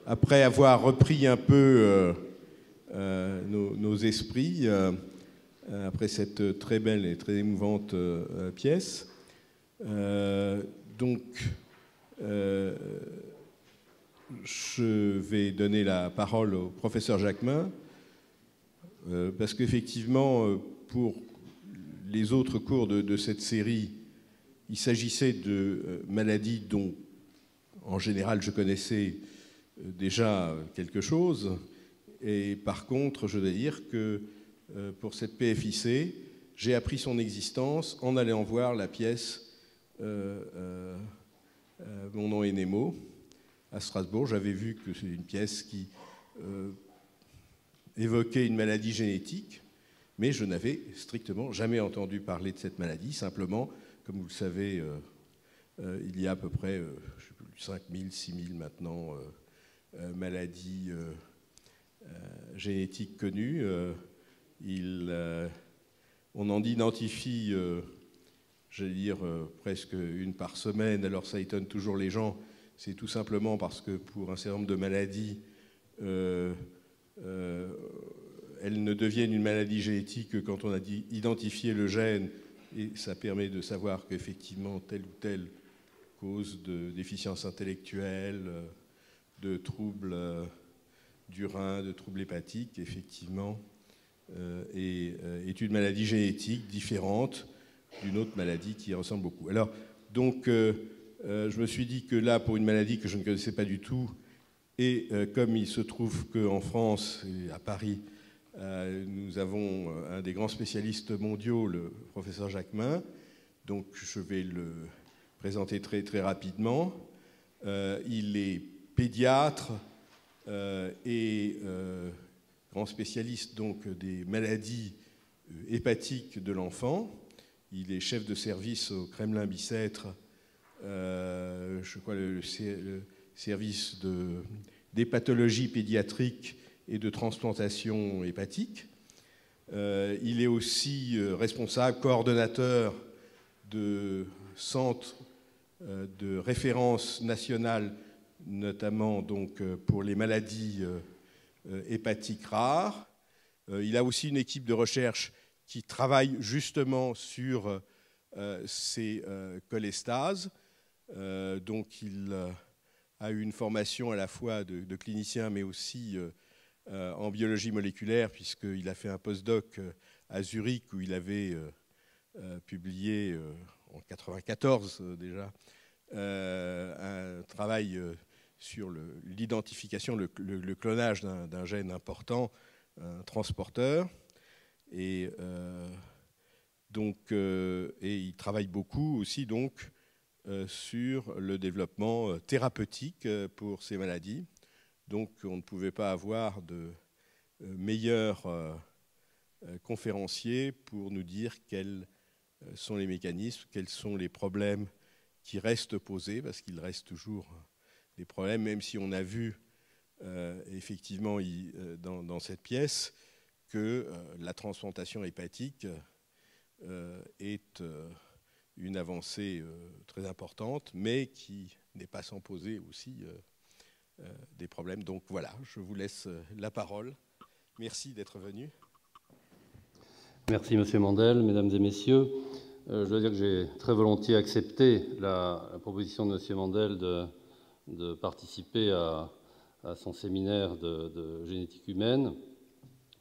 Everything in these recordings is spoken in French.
après avoir repris un peu nos esprits, après cette très belle et très émouvante pièce. Donc, je vais donner la parole au professeur Jacquemin, parce qu'effectivement, pour les autres cours de cette série, il s'agissait de maladies dont, en général, je connaissais déjà quelque chose. Et par contre, je dois dire que pour cette PFIC, j'ai appris son existence en allant voir la pièce Mon nom est Nemo à Strasbourg. J'avais vu que c'est une pièce qui évoquait une maladie génétique, mais je n'avais strictement jamais entendu parler de cette maladie. Simplement, comme vous le savez, il y a à peu près 5 000, 6 000 maintenant maladies génétiques connues. On en identifie, j'allais dire, presque une par semaine. Alors ça étonne toujours les gens. C'est tout simplement parce que pour un certain nombre de maladies, elles ne deviennent une maladie génétique que quand on a identifié le gène, et ça permet de savoir qu'effectivement telle ou telle cause de déficience intellectuelle, de troubles du rein, de troubles hépatiques, effectivement, est une maladie génétique différente d'une autre maladie qui ressemble beaucoup. Alors, donc, je me suis dit que là, pour une maladie que je ne connaissais pas du tout, et comme il se trouve qu'en France et à Paris, nous avons un des grands spécialistes mondiaux, le professeur Jacquemin, donc je vais le présenter très, très rapidement. Il est pédiatre et grand spécialiste donc des maladies hépatiques de l'enfant. Il est chef de service au Kremlin-Bicêtre, je crois le service des pathologies pédiatriques et de transplantation hépatique. Il est aussi responsable, coordonnateur de centres de référence nationale, notamment donc, pour les maladies hépatiques rares. Il a aussi une équipe de recherche qui travaille justement sur ces cholestases. Donc il a eu une formation à la fois de clinicien, mais aussi en biologie moléculaire, puisqu'il a fait un postdoc à Zurich où il avait publié en 1994 déjà un travail sur l'identification, le clonage d'un gène important, un transporteur. Et il travaille beaucoup aussi donc sur le développement thérapeutique pour ces maladies. Donc on ne pouvait pas avoir de meilleur conférencier pour nous dire quels sont les mécanismes, quels sont les problèmes qui restent posés, parce qu'il reste toujours des problèmes, même si on a vu effectivement dans cette pièce que la transplantation hépatique est une avancée très importante, mais qui n'est pas sans poser aussi des problèmes. Donc voilà, je vous laisse la parole. Merci d'être venu. Merci Monsieur Mandel, Mesdames et Messieurs. Je dois dire que j'ai très volontiers accepté la proposition de Monsieur Mandel de participer à son séminaire de génétique humaine.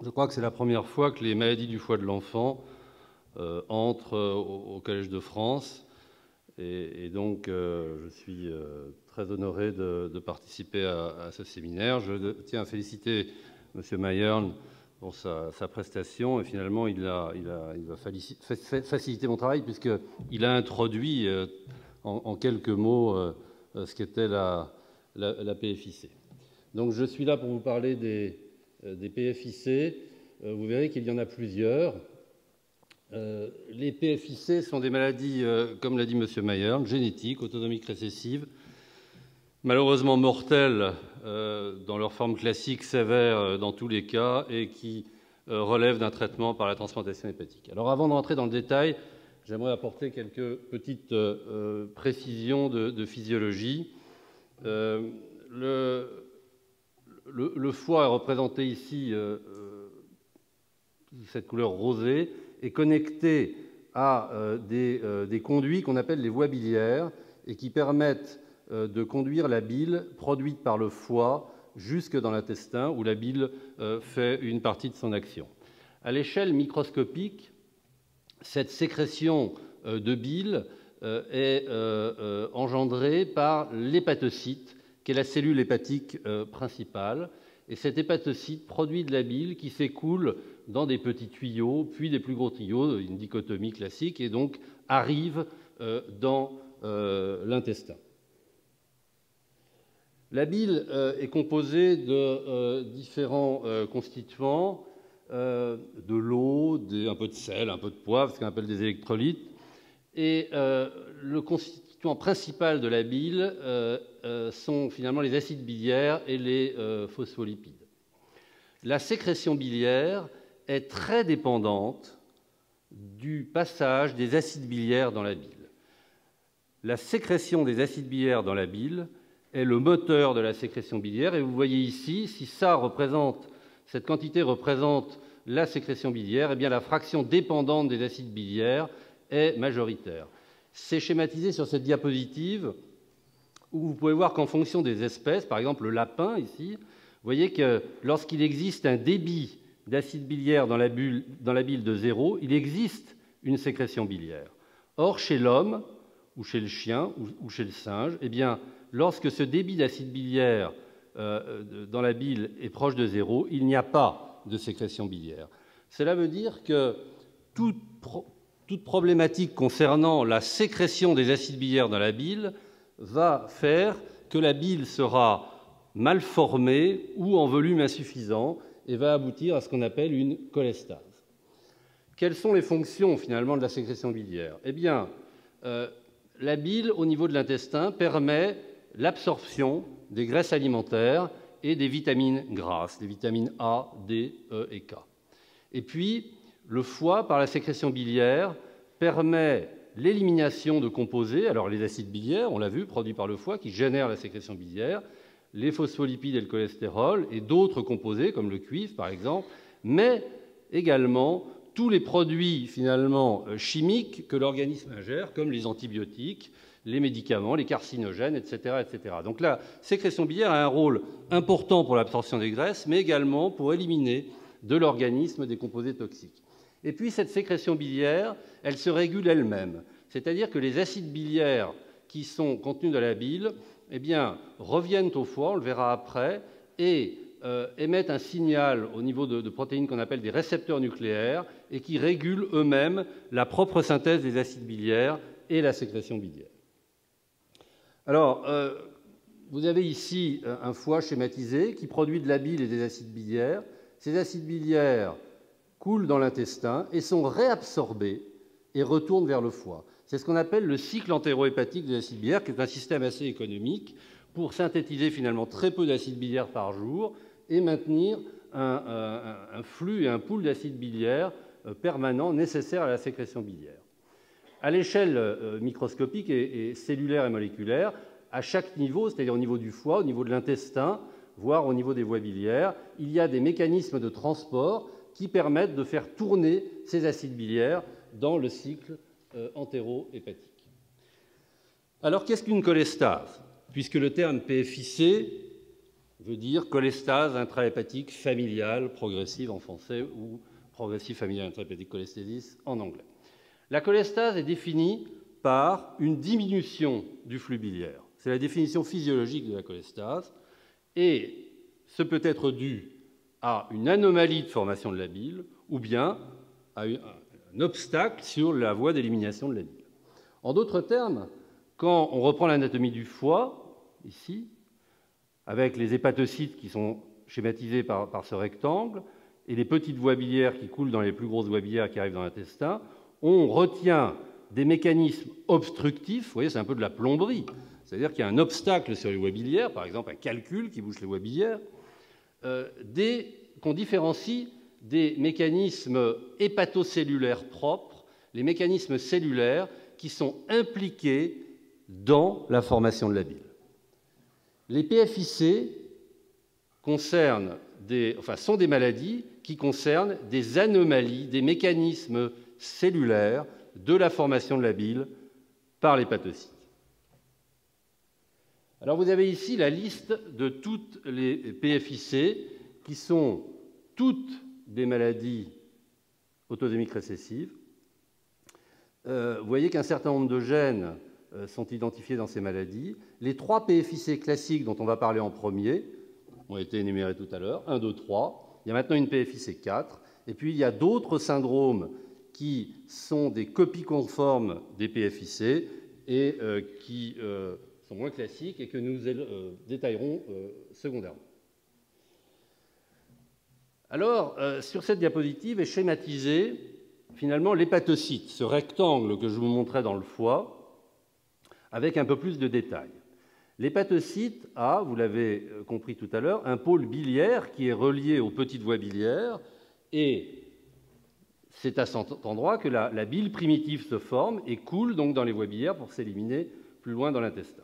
Je crois que c'est la première fois que les maladies du foie de l'enfant entrent au Collège de France. Et donc, je suis très honoré de participer à ce séminaire. Je tiens à féliciter M. Mayern pour sa prestation. Et finalement, il va faciliter mon travail, puisqu'il a introduit en quelques mots ce qu'était la PFIC. Donc, je suis là pour vous parler des PFIC. Vous verrez qu'il y en a plusieurs. Les PFIC sont des maladies, comme l'a dit M. Mayer, génétiques, autonomiques récessives, malheureusement mortelles dans leur forme classique, sévère dans tous les cas, et qui relèvent d'un traitement par la transplantation hépatique. Alors avant d'entrer dans le détail, j'aimerais apporter quelques petites précisions de physiologie. le foie est représenté ici, cette couleur rosée, est connecté à des conduits qu'on appelle les voies biliaires et qui permettent de conduire la bile produite par le foie jusque dans l'intestin où la bile fait une partie de son action. À l'échelle microscopique, cette sécrétion de bile est engendrée par l'hépatocyte, qui est la cellule hépatique principale. Et cet hépatocyte produit de la bile qui s'écoule dans des petits tuyaux, puis des plus gros tuyaux, une dichotomie classique, et donc arrive dans l'intestin. La bile est composée de différents constituants, de l'eau, un peu de sel, un peu de poivre, ce qu'on appelle des électrolytes. Et le constituant principal de la bile sont finalement les acides biliaires et les phospholipides. La sécrétion biliaire est très dépendante du passage des acides biliaires dans la bile. La sécrétion des acides biliaires dans la bile est le moteur de la sécrétion biliaire. Et vous voyez ici, si cette quantité représente la sécrétion biliaire, eh bien la fraction dépendante des acides biliaires est majoritaire. C'est schématisé sur cette diapositive où vous pouvez voir qu'en fonction des espèces, par exemple le lapin ici, vous voyez que lorsqu'il existe un débit d'acide biliaire dans la bile de 0, il existe une sécrétion biliaire. Or, chez l'homme, ou chez le chien, ou chez le singe, eh bien, lorsque ce débit d'acide biliaire dans la bile est proche de 0, il n'y a pas de sécrétion biliaire. Cela veut dire que toute problématique concernant la sécrétion des acides biliaires dans la bile va faire que la bile sera mal formée ou en volume insuffisant et va aboutir à ce qu'on appelle une cholestase. Quelles sont les fonctions finalement de la sécrétion biliaire? Eh bien, la bile au niveau de l'intestin permet l'absorption des graisses alimentaires et des vitamines grasses, les vitamines A, D, E et K. Et puis, le foie, par la sécrétion biliaire, permet l'élimination de composés, alors les acides biliaires, on l'a vu, produits par le foie, qui génèrent la sécrétion biliaire, les phospholipides et le cholestérol, et d'autres composés, comme le cuivre par exemple, mais également tous les produits finalement chimiques que l'organisme ingère, comme les antibiotiques, les médicaments, les carcinogènes, etc., etc. Donc la sécrétion biliaire a un rôle important pour l'absorption des graisses, mais également pour éliminer de l'organisme des composés toxiques. Et puis cette sécrétion biliaire, elle se régule elle-même, c'est-à-dire que les acides biliaires qui sont contenus dans la bile, eh bien, reviennent au foie, on le verra après, et émettent un signal au niveau de protéines qu'on appelle des récepteurs nucléaires et qui régulent eux-mêmes la propre synthèse des acides biliaires et la sécrétion biliaire. Alors, vous avez ici un foie schématisé qui produit de la bile et des acides biliaires. Ces acides biliaires coulent dans l'intestin et sont réabsorbés et retournent vers le foie. C'est ce qu'on appelle le cycle entérohépatique des acides biliaires, qui est un système assez économique pour synthétiser finalement très peu d'acides biliaires par jour et maintenir un flux et un pool d'acides biliaires permanent nécessaire à la sécrétion biliaire. À l'échelle microscopique et cellulaire et moléculaire, à chaque niveau, c'est-à-dire au niveau du foie, au niveau de l'intestin, voire au niveau des voies biliaires, il y a des mécanismes de transport qui permettent de faire tourner ces acides biliaires dans le cycle entérohépatique. Alors, qu'est-ce qu'une cholestase? Puisque le terme PFIC veut dire cholestase intrahépatique familiale progressive en français ou progressive familiale intrahépatique cholestésis en anglais. La cholestase est définie par une diminution du flux biliaire. C'est la définition physiologique de la cholestase et ce peut être dû à une anomalie de formation de la bile ou bien à un obstacle sur la voie d'élimination de la bile. En d'autres termes, quand on reprend l'anatomie du foie, ici, avec les hépatocytes qui sont schématisés par ce rectangle et les petites voies biliaires qui coulent dans les plus grosses voies biliaires qui arrivent dans l'intestin, on retient des mécanismes obstructifs, vous voyez, c'est un peu de la plomberie, c'est-à-dire qu'il y a un obstacle sur les voies biliaires, par exemple un calcul qui bouche les voies biliaires, qu'on différencie des mécanismes hépatocellulaires propres, les mécanismes cellulaires qui sont impliqués dans la formation de la bile. Les PFIC sont des maladies qui concernent des anomalies, des mécanismes cellulaires de la formation de la bile par l'hépatocyte. Alors vous avez ici la liste de toutes les PFIC qui sont toutes des maladies autosomiques récessives. Vous voyez qu'un certain nombre de gènes sont identifiés dans ces maladies. Les 3 PFIC classiques dont on va parler en premier ont été énumérés tout à l'heure, 1, 2, 3. Il y a maintenant une PFIC 4. Et puis il y a d'autres syndromes qui sont des copies conformes des PFIC et qui sont moins classiques et que nous détaillerons secondairement. Alors, sur cette diapositive est schématisé finalement l'hépatocyte, ce rectangle que je vous montrais dans le foie, avec un peu plus de détails. L'hépatocyte a, vous l'avez compris tout à l'heure, un pôle biliaire qui est relié aux petites voies biliaires, et c'est à cet endroit que la bile primitive se forme et coule donc dans les voies biliaires pour s'éliminer plus loin dans l'intestin.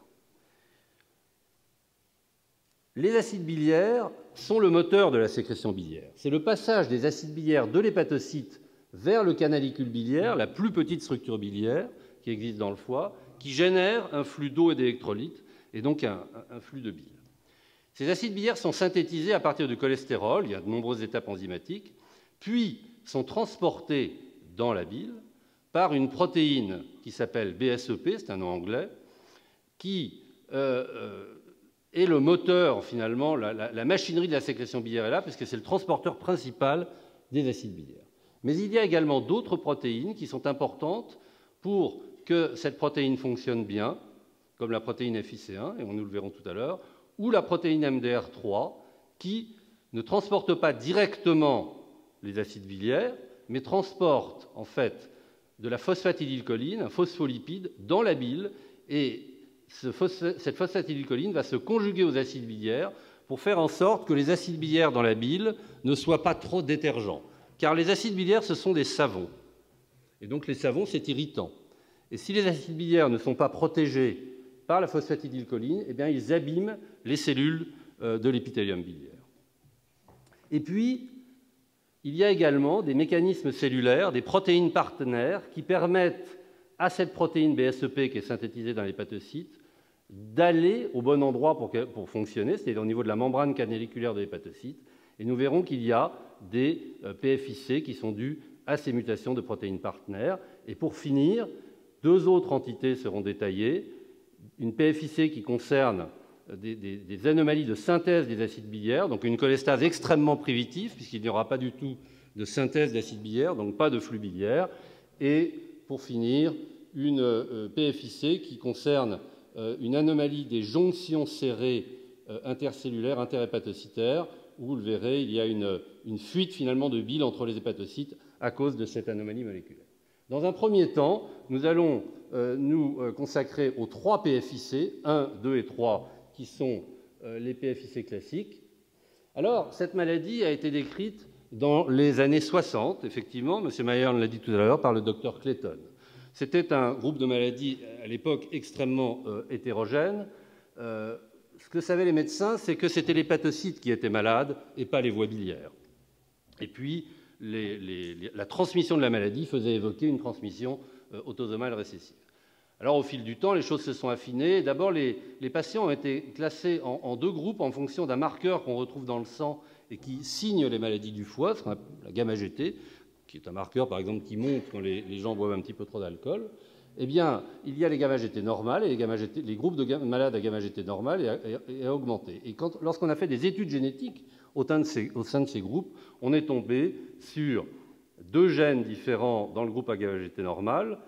Les acides biliaires sont le moteur de la sécrétion biliaire. C'est le passage des acides biliaires de l'hépatocyte vers le canalicule biliaire, la plus petite structure biliaire qui existe dans le foie, qui génère un flux d'eau et d'électrolytes, et donc un flux de bile. Ces acides biliaires sont synthétisés à partir du cholestérol, il y a de nombreuses étapes enzymatiques, puis sont transportés dans la bile par une protéine qui s'appelle BSEP, c'est un nom anglais, qui est le moteur, finalement, la machinerie de la sécrétion biliaire est là, puisque c'est le transporteur principal des acides biliaires. Mais il y a également d'autres protéines qui sont importantes pour que cette protéine fonctionne bien, comme la protéine FIC1, et nous le verrons tout à l'heure, ou la protéine MDR3, qui ne transporte pas directement les acides biliaires, mais transporte en fait de la phosphatidylcholine, un phospholipide, dans la bile, et cette phosphatidylcholine va se conjuguer aux acides biliaires pour faire en sorte que les acides biliaires dans la bile ne soient pas trop détergents. Car les acides biliaires, ce sont des savons. Et donc les savons, c'est irritant. Et si les acides biliaires ne sont pas protégés par la phosphatidylcholine, eh bien, ils abîment les cellules de l'épithélium biliaire. Et puis, il y a également des mécanismes cellulaires, des protéines partenaires qui permettent à cette protéine BSEP qui est synthétisée dans l'hépatocyte d'aller au bon endroit pour fonctionner, c'est-à-dire au niveau de la membrane canaliculaire de l'hépatocyte. Et nous verrons qu'il y a des PFIC qui sont dus à ces mutations de protéines partenaires. Et pour finir, 2 autres entités seront détaillées. Une PFIC qui concerne des anomalies de synthèse des acides biliaires, donc une cholestase extrêmement privitive, puisqu'il n'y aura pas du tout de synthèse d'acides biliaires, donc pas de flux biliaire. Et pour finir, une PFIC qui concerne une anomalie des jonctions serrées intercellulaires, interhépatocytaires, où, vous le verrez, il y a une fuite finalement de bile entre les hépatocytes à cause de cette anomalie moléculaire. Dans un premier temps, nous allons nous consacrer aux 3 PFIC, 1, 2 et 3, qui sont les PFIC classiques. Alors, cette maladie a été décrite dans les années 60, effectivement, M. Mayer l'a dit tout à l'heure, par le docteur Clayton. C'était un groupe de maladies, à l'époque, extrêmement hétérogène. Ce que savaient les médecins, c'est que c'était l'hépatocyte qui était malade et pas les voies biliaires. Et puis, la transmission de la maladie faisait évoquer une transmission autosomale récessive. Alors, au fil du temps, les choses se sont affinées. D'abord, les patients ont été classés en 2 groupes en fonction d'un marqueur qu'on retrouve dans le sang et qui signe les maladies du foie, ce qu'on appelle la gamma-GT, qui est un marqueur, par exemple, qui monte quand les gens boivent un petit peu trop d'alcool. Eh bien, il y a les gamma-GT normales et les groupes de malades à gamma-GT normales et à augmenter. Et lorsqu'on a fait des études génétiques au sein de ces groupes, on est tombé sur 2 gènes différents dans le groupe à gamma-GT normal.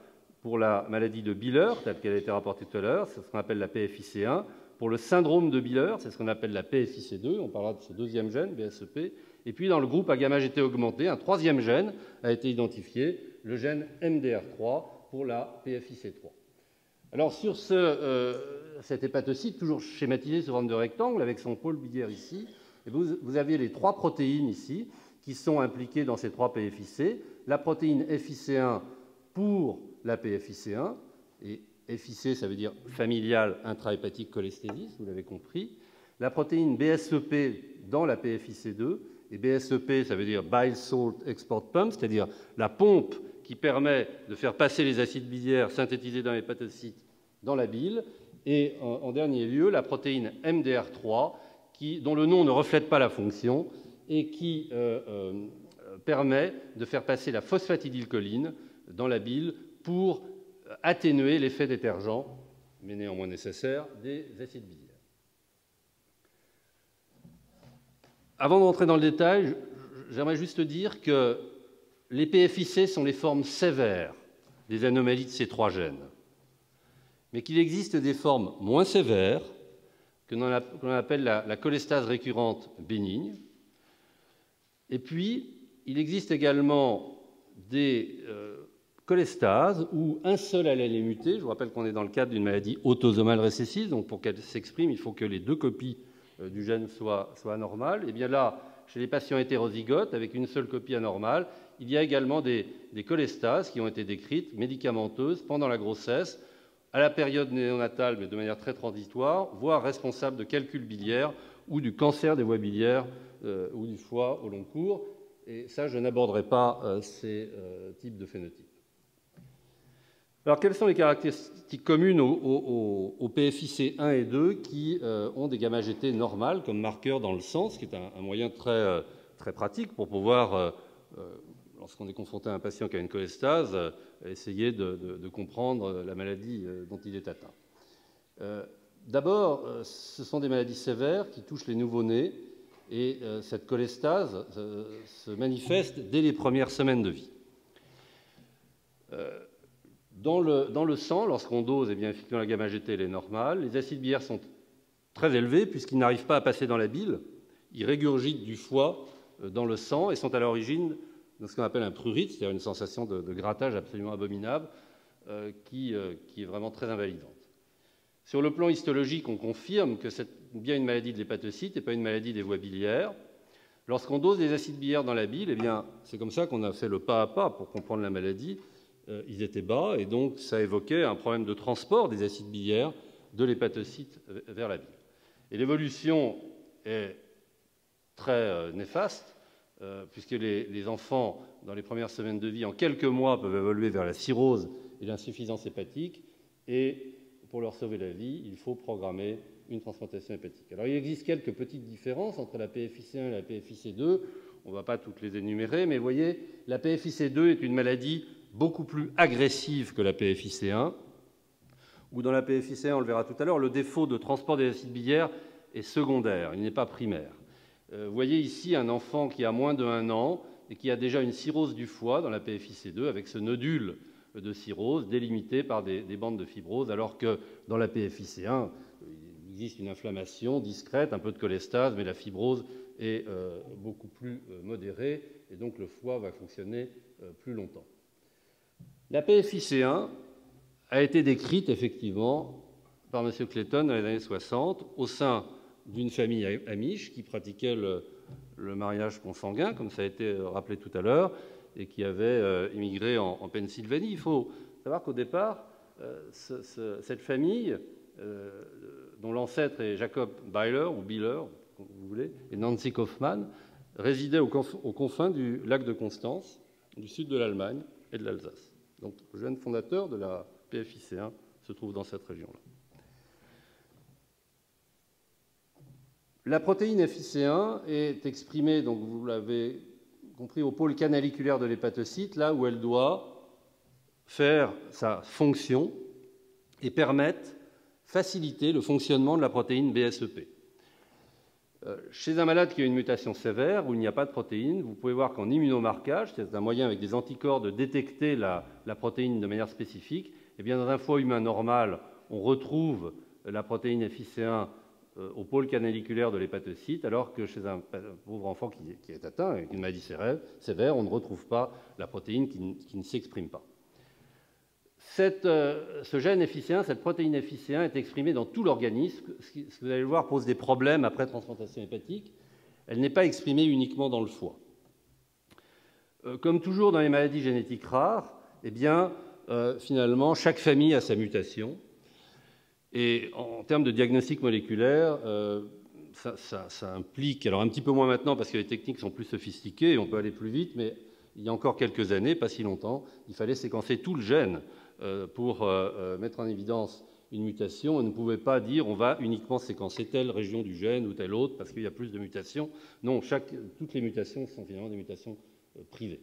Pour la maladie de Biller, telle qu'elle a été rapportée tout à l'heure, c'est ce qu'on appelle la PFIC1. Pour le syndrome de Biller, c'est ce qu'on appelle la PFIC2. On parlera de ce 2e gène, BSEP. Et puis, dans le groupe à gamma-GT augmenté, un 3e gène a été identifié, le gène MDR3 pour la PFIC3. Alors, sur cet hépatocyte, toujours schématisé sous forme de rectangle, avec son pôle biliaire ici, et vous avez les 3 protéines ici qui sont impliquées dans ces 3 PFIC. La protéine FIC1 pour la PFIC1, et FIC, ça veut dire familial intrahépatique cholesthésis, vous l'avez compris. la protéine BSEP dans la PFIC2. Et BSEP, ça veut dire Bile Salt Export Pump, c'est-à-dire la pompe qui permet de faire passer les acides biliaires synthétisés dans l'hépatocyte dans la bile. Et en dernier lieu, la protéine MDR3, dont le nom ne reflète pas la fonction et qui permet de faire passer la phosphatidylcholine dans la bile pour atténuer l'effet détergent, mais néanmoins nécessaire, des acides biliaires. Avant d'entrer dans le détail, j'aimerais juste dire que les PFIC sont les formes sévères des anomalies de ces trois gènes, mais qu'il existe des formes moins sévères que l'on appelle la cholestase récurrente bénigne. Et puis, il existe également des cholestases où un seul allèle est muté. Je vous rappelle qu'on est dans le cadre d'une maladie autosomale récessive, donc pour qu'elle s'exprime, il faut que les deux copies du gène soient anormales. Et bien là, chez les patients hétérozygotes, avec une seule copie anormale, il y a également des cholestases qui ont été décrites, médicamenteuses, pendant la grossesse, à la période néonatale, mais de manière très transitoire, voire responsables de calculs biliaires ou du cancer des voies biliaires ou du foie au long cours. Et ça, je n'aborderai pas ces types de phénotypes. Alors, quelles sont les caractéristiques communes aux PFIC 1 et 2 qui ont des gamma-GT normales comme marqueur dans le sang, ce qui est un moyen très, très pratique pour pouvoir, lorsqu'on est confronté à un patient qui a une cholestase, essayer de comprendre la maladie dont il est atteint. D'abord, ce sont des maladies sévères qui touchent les nouveau-nés et cette cholestase se manifeste dès les premières semaines de vie. Dans le sang, lorsqu'on dose, eh bien, effectivement, la gamma-GT elle est normale. Les acides biliaires sont très élevés puisqu'ils n'arrivent pas à passer dans la bile. Ils régurgitent du foie dans le sang et sont à l'origine de ce qu'on appelle un prurite, c'est-à-dire une sensation de grattage absolument abominable qui est vraiment très invalidante. Sur le plan histologique, on confirme que c'est bien une maladie de l'hépatocyte et pas une maladie des voies biliaires. Lorsqu'on dose des acides biliaires dans la bile, eh bien, c'est comme ça qu'on a fait le pas à pas pour comprendre la maladie. Ils étaient bas et donc ça évoquait un problème de transport des acides biliaires de l'hépatocyte vers la bile. Et l'évolution est très néfaste puisque les enfants, dans les premières semaines de vie, en quelques mois, peuvent évoluer vers la cirrhose et l'insuffisance hépatique. Et pour leur sauver la vie, il faut programmer une transplantation hépatique. Alors, il existe quelques petites différences entre la PFIC1 et la PFIC2. On ne va pas toutes les énumérer, mais vous voyez, la PFIC2 est une maladie beaucoup plus agressive que la PFIC1, où dans la PFIC1, on le verra tout à l'heure, le défaut de transport des acides biliaires est secondaire, il n'est pas primaire. Vous voyez ici un enfant qui a moins de 1 an et qui a déjà une cirrhose du foie dans la PFIC2 avec ce nodule de cirrhose délimité par des bandes de fibrose, alors que dans la PFIC1, il existe une inflammation discrète, un peu de cholestase, mais la fibrose est beaucoup plus modérée et donc le foie va fonctionner plus longtemps. La PFIC1 a été décrite effectivement par M. Clayton dans les années 60 au sein d'une famille amish qui pratiquait le mariage consanguin, comme ça a été rappelé tout à l'heure, et qui avait immigré en Pennsylvanie. Il faut savoir qu'au départ, cette famille, dont l'ancêtre est Jacob Byler, ou Biller, comme vous voulez, et Nancy Kaufmann, résidait aux confins du lac de Constance, du sud de l'Allemagne et de l'Alsace. Donc, le jeune fondateur de la PFIC1 se trouve dans cette région-là. La protéine FIC1 est exprimée, donc vous l'avez compris, au pôle canaliculaire de l'hépatocyte, là où elle doit faire sa fonction et permettre, faciliter le fonctionnement de la protéine BSEP. Chez un malade qui a une mutation sévère, où il n'y a pas de protéine, vous pouvez voir qu'en immunomarquage, c'est un moyen avec des anticorps de détecter la protéine de manière spécifique, eh bien, dans un foie humain normal, on retrouve la protéine FIC1 au pôle canaliculaire de l'hépatocyte, alors que chez un pauvre enfant qui est atteint avec une maladie sévère, on ne retrouve pas la protéine qui ne s'exprime pas. Ce gène FIC1, cette protéine FIC1 est exprimée dans tout l'organisme. Ce que vous allez voir pose des problèmes après transplantation hépatique. Elle n'est pas exprimée uniquement dans le foie. Comme toujours dans les maladies génétiques rares, eh bien, finalement, chaque famille a sa mutation. Et en termes de diagnostic moléculaire, ça implique, alors un petit peu moins maintenant parce que les techniques sont plus sophistiquées et on peut aller plus vite, mais il y a encore quelques années, pas si longtemps, il fallait séquencer tout le gène pour mettre en évidence une mutation. On ne pouvait pas dire on va uniquement séquencer telle région du gène ou telle autre parce qu'il y a plus de mutations. Non, toutes les mutations sont finalement des mutations privées.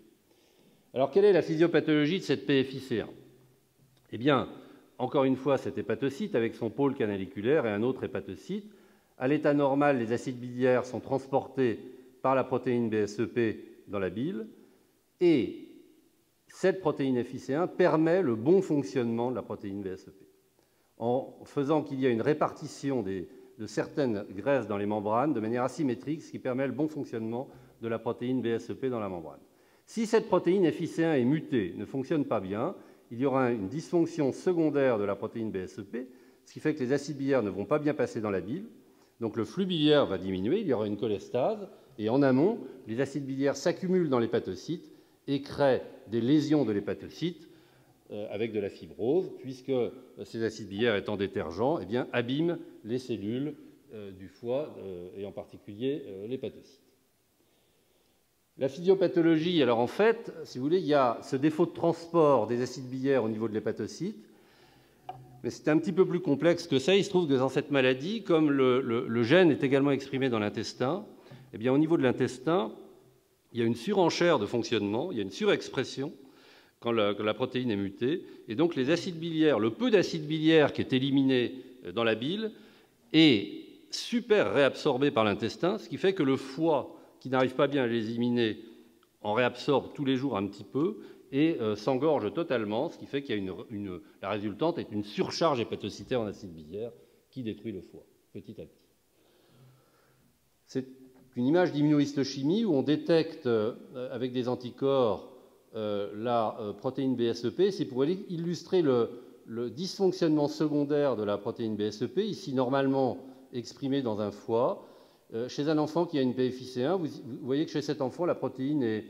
Alors, quelle est la physiopathologie de cette PFIC1 ? Eh bien, encore une fois, cet hépatocyte avec son pôle canaliculaire et un autre hépatocyte. À l'état normal, les acides biliaires sont transportés par la protéine BSEP dans la bile et cette protéine FIC1 permet le bon fonctionnement de la protéine BSEP en faisant qu'il y ait une répartition de certaines graisses dans les membranes de manière asymétrique, ce qui permet le bon fonctionnement de la protéine BSEP dans la membrane. Si cette protéine FIC1 est mutée, ne fonctionne pas bien, il y aura une dysfonction secondaire de la protéine BSEP, ce qui fait que les acides biliaires ne vont pas bien passer dans la bile. Donc le flux biliaire va diminuer, il y aura une cholestase, et en amont, les acides biliaires s'accumulent dans l'hépatocyte et créent des lésions de l'hépatocyte avec de la fibrose, puisque ces acides biliaires étant détergents, eh bien, abîment les cellules du foie et en particulier l'hépatocyte. La physiopathologie, alors en fait, si vous voulez, il y a ce défaut de transport des acides biliaires au niveau de l'hépatocyte, mais c'est un petit peu plus complexe que ça. Il se trouve que dans cette maladie, comme le gène est également exprimé dans l'intestin, eh bien, au niveau de l'intestin, il y a une surenchère de fonctionnement, il y a une surexpression quand la protéine est mutée, et donc les acides biliaires, le peu d'acide biliaire qui est éliminé dans la bile est super réabsorbé par l'intestin, ce qui fait que le foie, qui n'arrive pas bien à l'éliminer, en réabsorbe tous les jours un petit peu, et s'engorge totalement, ce qui fait qu'il y a la résultante est une surcharge hépatocytaire en acide biliaire qui détruit le foie, petit à petit. C'est une image d'immunohistochimie où on détecte avec des anticorps la protéine BSEP. C'est pour illustrer le dysfonctionnement secondaire de la protéine BSEP, ici normalement exprimée dans un foie. Chez un enfant qui a une PFIC1, vous voyez que chez cet enfant, la protéine est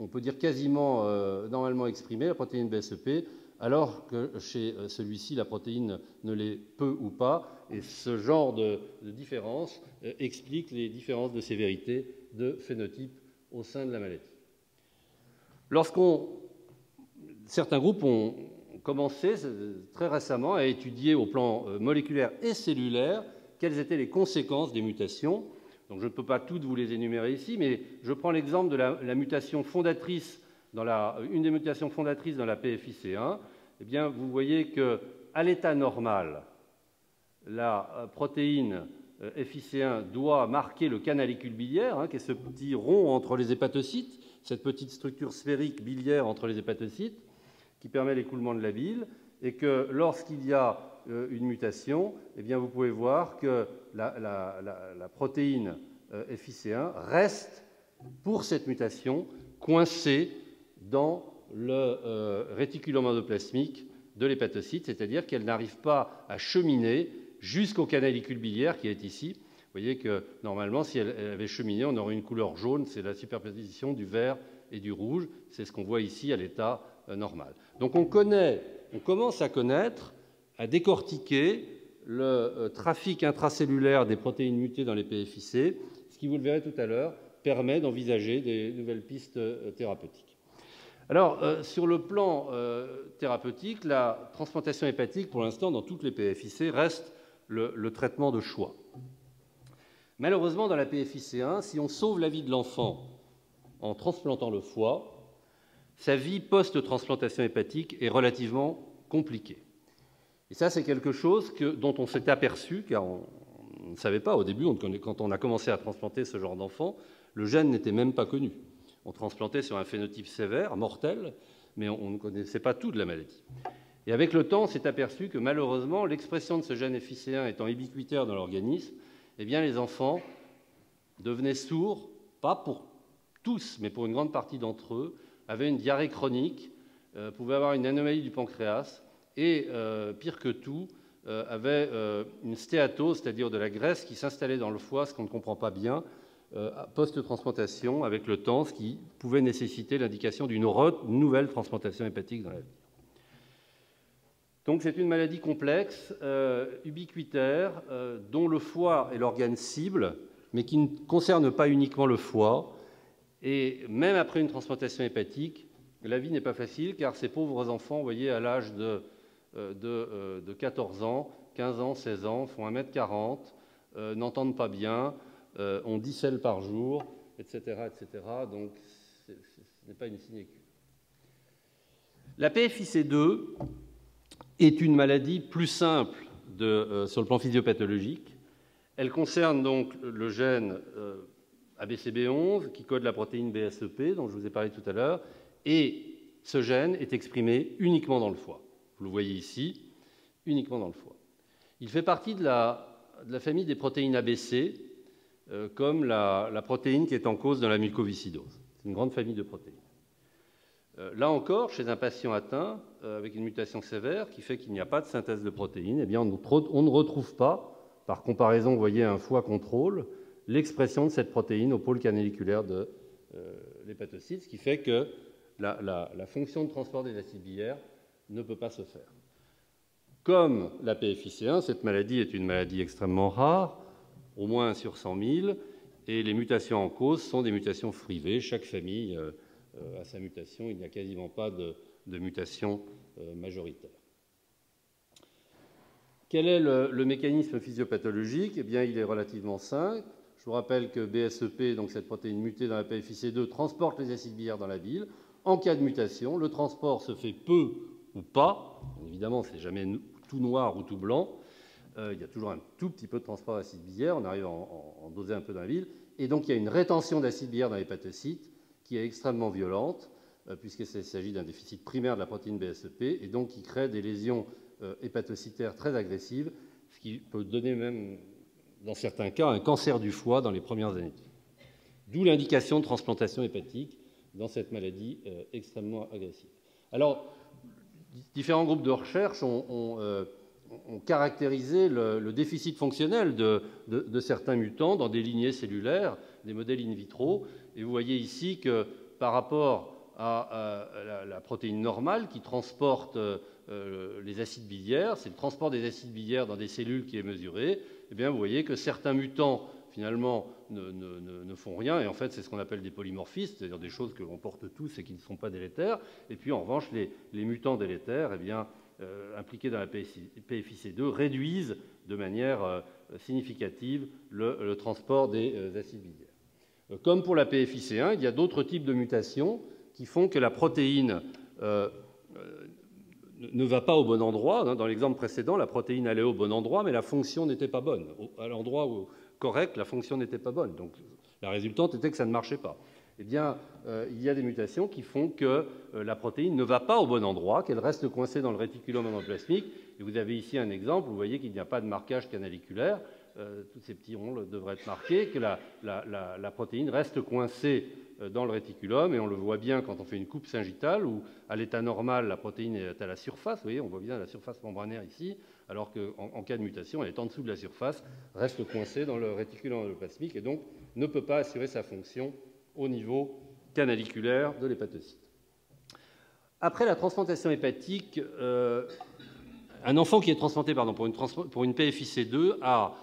on peut dire quasiment normalement exprimée, la protéine BSEP, alors que chez celui-ci, la protéine ne l'est peu ou pas. Et ce genre de différence explique les différences de sévérité de phénotype au sein de la maladie. Certains groupes ont commencé très récemment à étudier au plan moléculaire et cellulaire quelles étaient les conséquences des mutations. Donc je ne peux pas toutes vous les énumérer ici, mais je prends l'exemple de la mutation fondatrice, une des mutations fondatrices dans la PFIC1. Eh bien, vous voyez qu'à l'état normal, la protéine FIC1 doit marquer le canalicule biliaire, qui est ce petit rond entre les hépatocytes, cette petite structure sphérique biliaire entre les hépatocytes, qui permet l'écoulement de la bile, et que lorsqu'il y a une mutation, eh bien, vous pouvez voir que la protéine FIC1 reste, pour cette mutation, coincée dans le réticulum endoplasmique de l'hépatocyte, c'est-à-dire qu'elle n'arrive pas à cheminer jusqu'au canalicule biliaire qui est ici. Vous voyez que normalement, si elle avait cheminé, on aurait une couleur jaune, c'est la superposition du vert et du rouge, c'est ce qu'on voit ici à l'état normal. Donc on commence à connaître, à décortiquer le trafic intracellulaire des protéines mutées dans les PFIC, ce qui, vous le verrez tout à l'heure, permet d'envisager des nouvelles pistes thérapeutiques. Alors, sur le plan thérapeutique, la transplantation hépatique, pour l'instant, dans toutes les PFIC, reste le traitement de choix. Malheureusement, dans la PFIC1, si on sauve la vie de l'enfant en transplantant le foie, sa vie post-transplantation hépatique est relativement compliquée. Et ça, c'est quelque chose dont on s'est aperçu, car on ne savait pas au début, quand on a commencé à transplanter ce genre d'enfant, le gène n'était même pas connu. On transplantait sur un phénotype sévère, mortel, mais on ne connaissait pas tout de la maladie. Et avec le temps, on s'est aperçu que malheureusement, l'expression de ce gène FIC1 étant ubiquitaire dans l'organisme, eh bien, les enfants devenaient sourds, pas pour tous, mais pour une grande partie d'entre eux, avaient une diarrhée chronique, pouvaient avoir une anomalie du pancréas, et, pire que tout, avait une stéatose, c'est-à-dire de la graisse qui s'installait dans le foie, ce qu'on ne comprend pas bien, post-transplantation, avec le temps, ce qui pouvait nécessiter l'indication d'une nouvelle transplantation hépatique dans l'avenir. Donc c'est une maladie complexe, ubiquitaire, dont le foie est l'organe cible, mais qui ne concerne pas uniquement le foie. Et même après une transplantation hépatique, la vie n'est pas facile, car ces pauvres enfants, vous voyez, à l'âge de 14 ans, 15 ans, 16 ans, font 1m40, n'entendent pas bien, ont 10 selles par jour, etc. etc. Donc ce n'est pas une sinécure. La PFIC2 est une maladie plus simple sur le plan physiopathologique. Elle concerne donc le gène ABCB11 qui code la protéine BSEP dont je vous ai parlé tout à l'heure, et ce gène est exprimé uniquement dans le foie. Vous le voyez ici, uniquement dans le foie. Il fait partie de la famille des protéines ABC, comme la protéine qui est en cause dans la mucoviscidose. C'est une grande famille de protéines. Là encore, chez un patient atteint avec une mutation sévère qui fait qu'il n'y a pas de synthèse de protéines, eh bien, on ne retrouve pas, par comparaison, vous voyez, un foie contrôle, l'expression de cette protéine au pôle canaliculaire de l'hépatocyte, ce qui fait que la fonction de transport des acides biliaires ne peut pas se faire. Comme la PFIC1, cette maladie est une maladie extrêmement rare, au moins 1 sur 100 000, et les mutations en cause sont des mutations FRIV. Chaque famille a sa mutation, il n'y a quasiment pas de mutation majoritaire. Quel est le mécanisme physiopathologique? Eh bien, il est relativement simple. Je vous rappelle que BSEP, donc cette protéine mutée dans la PFIC2, transporte les acides biliaires dans la bile. En cas de mutation, le transport se fait peu ou pas. Évidemment, ce n'est jamais tout noir ou tout blanc. Il y a toujours un tout petit peu de transport d'acide biliaire. On arrive à en doser un peu dans la bile. Et donc, il y a une rétention d'acide biliaire dans l'hépatocyte qui est extrêmement violente, puisqu'il s'agit d'un déficit primaire de la protéine BSEP, et donc qui crée des lésions hépatocytaires très agressives, ce qui peut donner même, dans certains cas, un cancer du foie dans les premières années. D'où l'indication de transplantation hépatique dans cette maladie extrêmement agressive. Alors, différents groupes de recherche ont caractérisé le déficit fonctionnel de certains mutants dans des lignées cellulaires, des modèles in vitro, et vous voyez ici que par rapport à la protéine normale qui transporte les acides biliaires, c'est le transport des acides biliaires dans des cellules qui est mesuré, eh bien vous voyez que certains mutants finalement ne font rien, et en fait c'est ce qu'on appelle des polymorphismes, c'est-à-dire des choses que l'on porte tous et qui ne sont pas délétères, et puis en revanche les mutants délétères, eh bien, impliqués dans la PFIC2 réduisent de manière significative le transport des acides biliaires. Comme pour la PFIC1, il y a d'autres types de mutations qui font que la protéine ne va pas au bon endroit. Dans l'exemple précédent, la protéine allait au bon endroit, mais la fonction n'était pas bonne. À l'endroit correct, la fonction n'était pas bonne. Donc la résultante était que ça ne marchait pas. Eh bien, il y a des mutations qui font que la protéine ne va pas au bon endroit, qu'elle reste coincée dans le réticulum endoplasmique. Et vous avez ici un exemple, vous voyez qu'il n'y a pas de marquage canaliculaire. Tous ces petits ronds devraient être marqués, que la protéine reste coincée dans le réticulum, et on le voit bien quand on fait une coupe sagittale, où à l'état normal, la protéine est à la surface, vous voyez, on voit bien la surface membranaire ici, alors qu'en cas de mutation, elle est en dessous de la surface, reste coincée dans le réticulum endoplasmique, et donc ne peut pas assurer sa fonction au niveau canaliculaire de l'hépatocyte. Après la transplantation hépatique, un enfant qui est transplanté pour une PFIC2 a,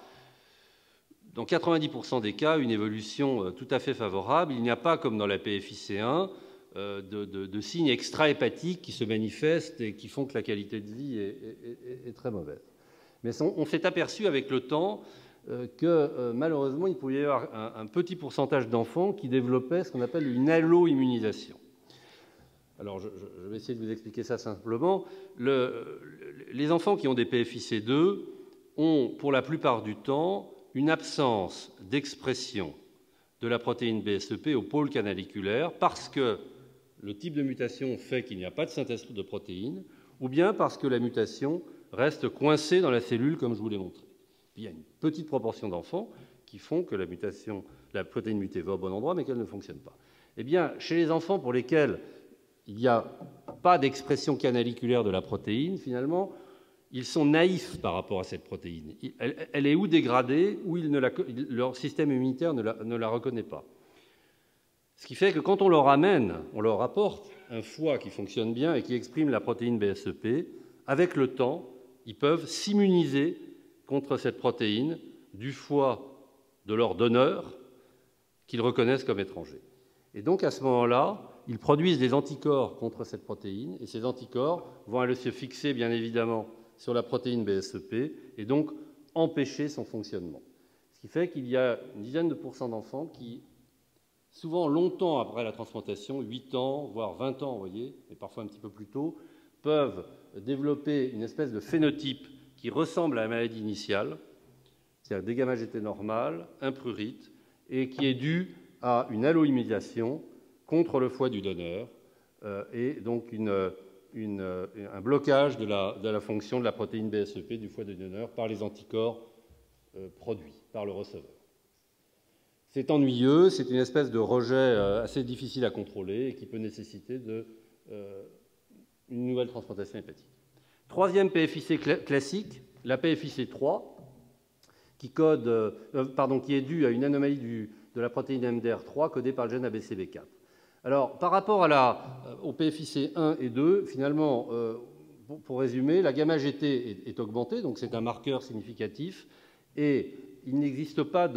dans 90% des cas, une évolution tout à fait favorable. Il n'y a pas, comme dans la PFIC1, de signes extra-hépatiques qui se manifestent et qui font que la qualité de vie est très mauvaise. Mais on s'est aperçu avec le temps que malheureusement, il pouvait y avoir un petit pourcentage d'enfants qui développaient ce qu'on appelle une allo-immunisation. Alors, je vais essayer de vous expliquer ça simplement. Les enfants qui ont des PFIC2 ont, pour la plupart du temps, une absence d'expression de la protéine BSEP au pôle canaliculaire parce que le type de mutation fait qu'il n'y a pas de synthèse de protéines, ou bien parce que la mutation reste coincée dans la cellule, comme je vous l'ai montré. Puis, il y a une petite proportion d'enfants qui font que la protéine mutée va au bon endroit, mais qu'elle ne fonctionne pas. Eh bien, chez les enfants pour lesquels il n'y a pas d'expression canaliculaire de la protéine, finalement, ils sont naïfs par rapport à cette protéine. Elle est ou dégradée, ou leur système immunitaire ne la reconnaît pas. Ce qui fait que quand on leur apporte un foie qui fonctionne bien et qui exprime la protéine BSEP, avec le temps, ils peuvent s'immuniser contre cette protéine du foie de leur donneur qu'ils reconnaissent comme étranger. Et donc, à ce moment-là, ils produisent des anticorps contre cette protéine, et ces anticorps vont aller se fixer, bien évidemment, sur la protéine BSEP, et donc empêcher son fonctionnement. Ce qui fait qu'il y a une dizaine de pourcents d'enfants qui, souvent longtemps après la transplantation, 8 ans, voire 20 ans, vous voyez, et parfois un petit peu plus tôt, peuvent développer une espèce de phénotype qui ressemble à la maladie initiale, c'est-à-dire des gamma GT normales, un prurite, et qui est dû à une alloimmunisation contre le foie du donneur, et donc un blocage de la fonction de la protéine BSEP du foie du donneur par les anticorps produits par le receveur. C'est ennuyeux, c'est une espèce de rejet assez difficile à contrôler et qui peut nécessiter une nouvelle transplantation hépatique. Troisième PFIC classique, la PFIC3, qui est due à une anomalie de la protéine MDR3 codée par le gène ABCB4. Alors, par rapport au PFIC1 et 2, finalement, pour résumer, la gamma GT est augmentée, donc c'est un marqueur significatif, et il n'existe pas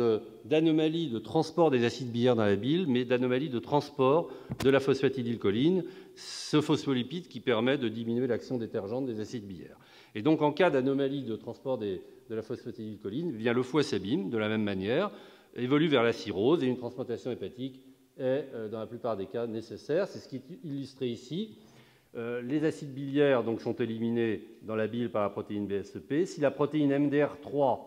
d'anomalie de transport des acides biliaires dans la bile, mais d'anomalie de transport de la phosphatidylcholine, ce phospholipide qui permet de diminuer l'action détergente des acides biliaires. Et donc, en cas d'anomalie de transport de la phosphatidylcholine, eh bien, le foie s'abîme de la même manière, évolue vers la cirrhose, et une transplantation hépatique est, dans la plupart des cas, nécessaire. C'est ce qui est illustré ici. Les acides biliaires donc, sont éliminés dans la bile par la protéine BSEP. Si la protéine MDR3,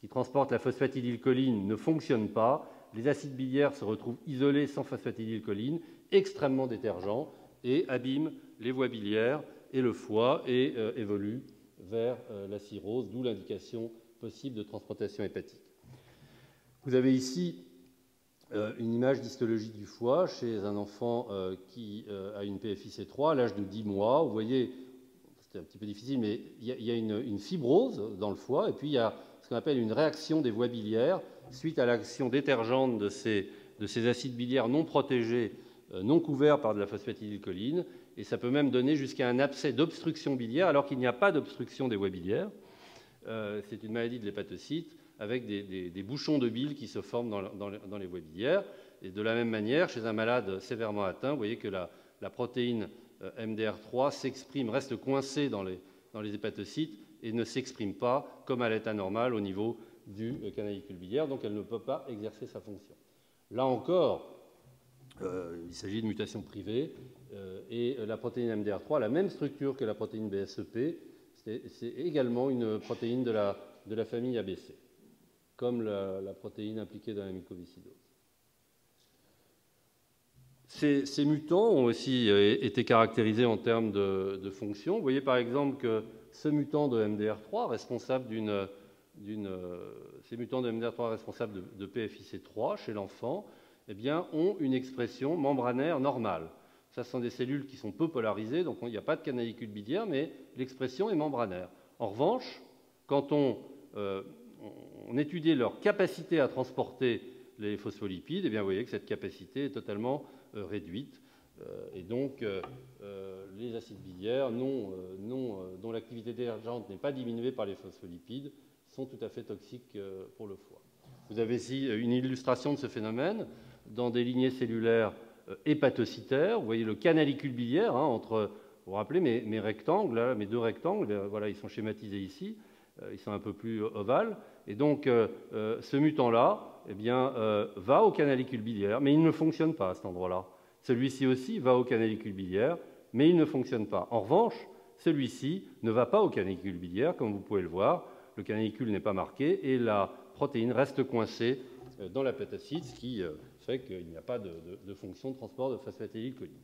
qui transporte la phosphatidylcholine, ne fonctionne pas, les acides biliaires se retrouvent isolés sans phosphatidylcholine, extrêmement détergents, et abîment les voies biliaires et le foie, et évoluent vers la cirrhose, d'où l'indication possible de transplantation hépatique. Vous avez ici une image d'histologie du foie chez un enfant qui a une PFIC3 à l'âge de 10 mois. Vous voyez, c'est un petit peu difficile, mais il y a une fibrose dans le foie, et puis il y a ce qu'on appelle une réaction des voies biliaires suite à l'action détergente de ces acides biliaires non protégés, non couverts par de la phosphatidylcholine, et ça peut même donner jusqu'à un abcès d'obstruction biliaire alors qu'il n'y a pas d'obstruction des voies biliaires. C'est une maladie de l'hépatocyte avec des bouchons de bile qui se forment dans les voies biliaires. Et de la même manière, chez un malade sévèrement atteint, vous voyez que la protéine MDR3 s'exprime, reste coincée dans les hépatocytes et ne s'exprime pas comme à l'état normal au niveau du canalicule biliaire, donc elle ne peut pas exercer sa fonction. Là encore, il s'agit de mutations privées, et la protéine MDR3 a la même structure que la protéine BSEP, c'est également une protéine de la famille ABC, comme la protéine impliquée dans la mucoviscidose. Ces mutants ont aussi été caractérisés en termes de fonction. Vous voyez par exemple que ce mutant de MDR3 responsable ces mutants de MDR3 responsables de PFIC3 chez l'enfant, eh bien, ont une expression membranaire normale. Ça, ce sont des cellules qui sont peu polarisées, donc il n'y a pas de canalicule biliaire, mais l'expression est membranaire. En revanche, quand on étudie leur capacité à transporter les phospholipides, eh bien, vous voyez que cette capacité est totalement réduite. Et donc, les acides biliaires dont l'activité détergente n'est pas diminuée par les phospholipides sont tout à fait toxiques pour le foie. Vous avez ici une illustration de ce phénomène dans des lignées cellulaires hépatocytaires. Vous voyez le canalicule biliaire entre, vous vous rappelez, mes rectangles, là, mes deux rectangles, voilà, ils sont schématisés ici, ils sont un peu plus ovales. Et donc, ce mutant-là, eh bien, va au canalicule biliaire, mais il ne fonctionne pas à cet endroit-là. Celui-ci aussi va au canalicule biliaire, mais il ne fonctionne pas. En revanche, celui-ci ne va pas au canalicule biliaire, comme vous pouvez le voir. Le canalicule n'est pas marqué et la protéine reste coincée dans l'hépatocyte, ce qui fait qu'il n'y a pas de fonction de transport de phosphatidylcholine.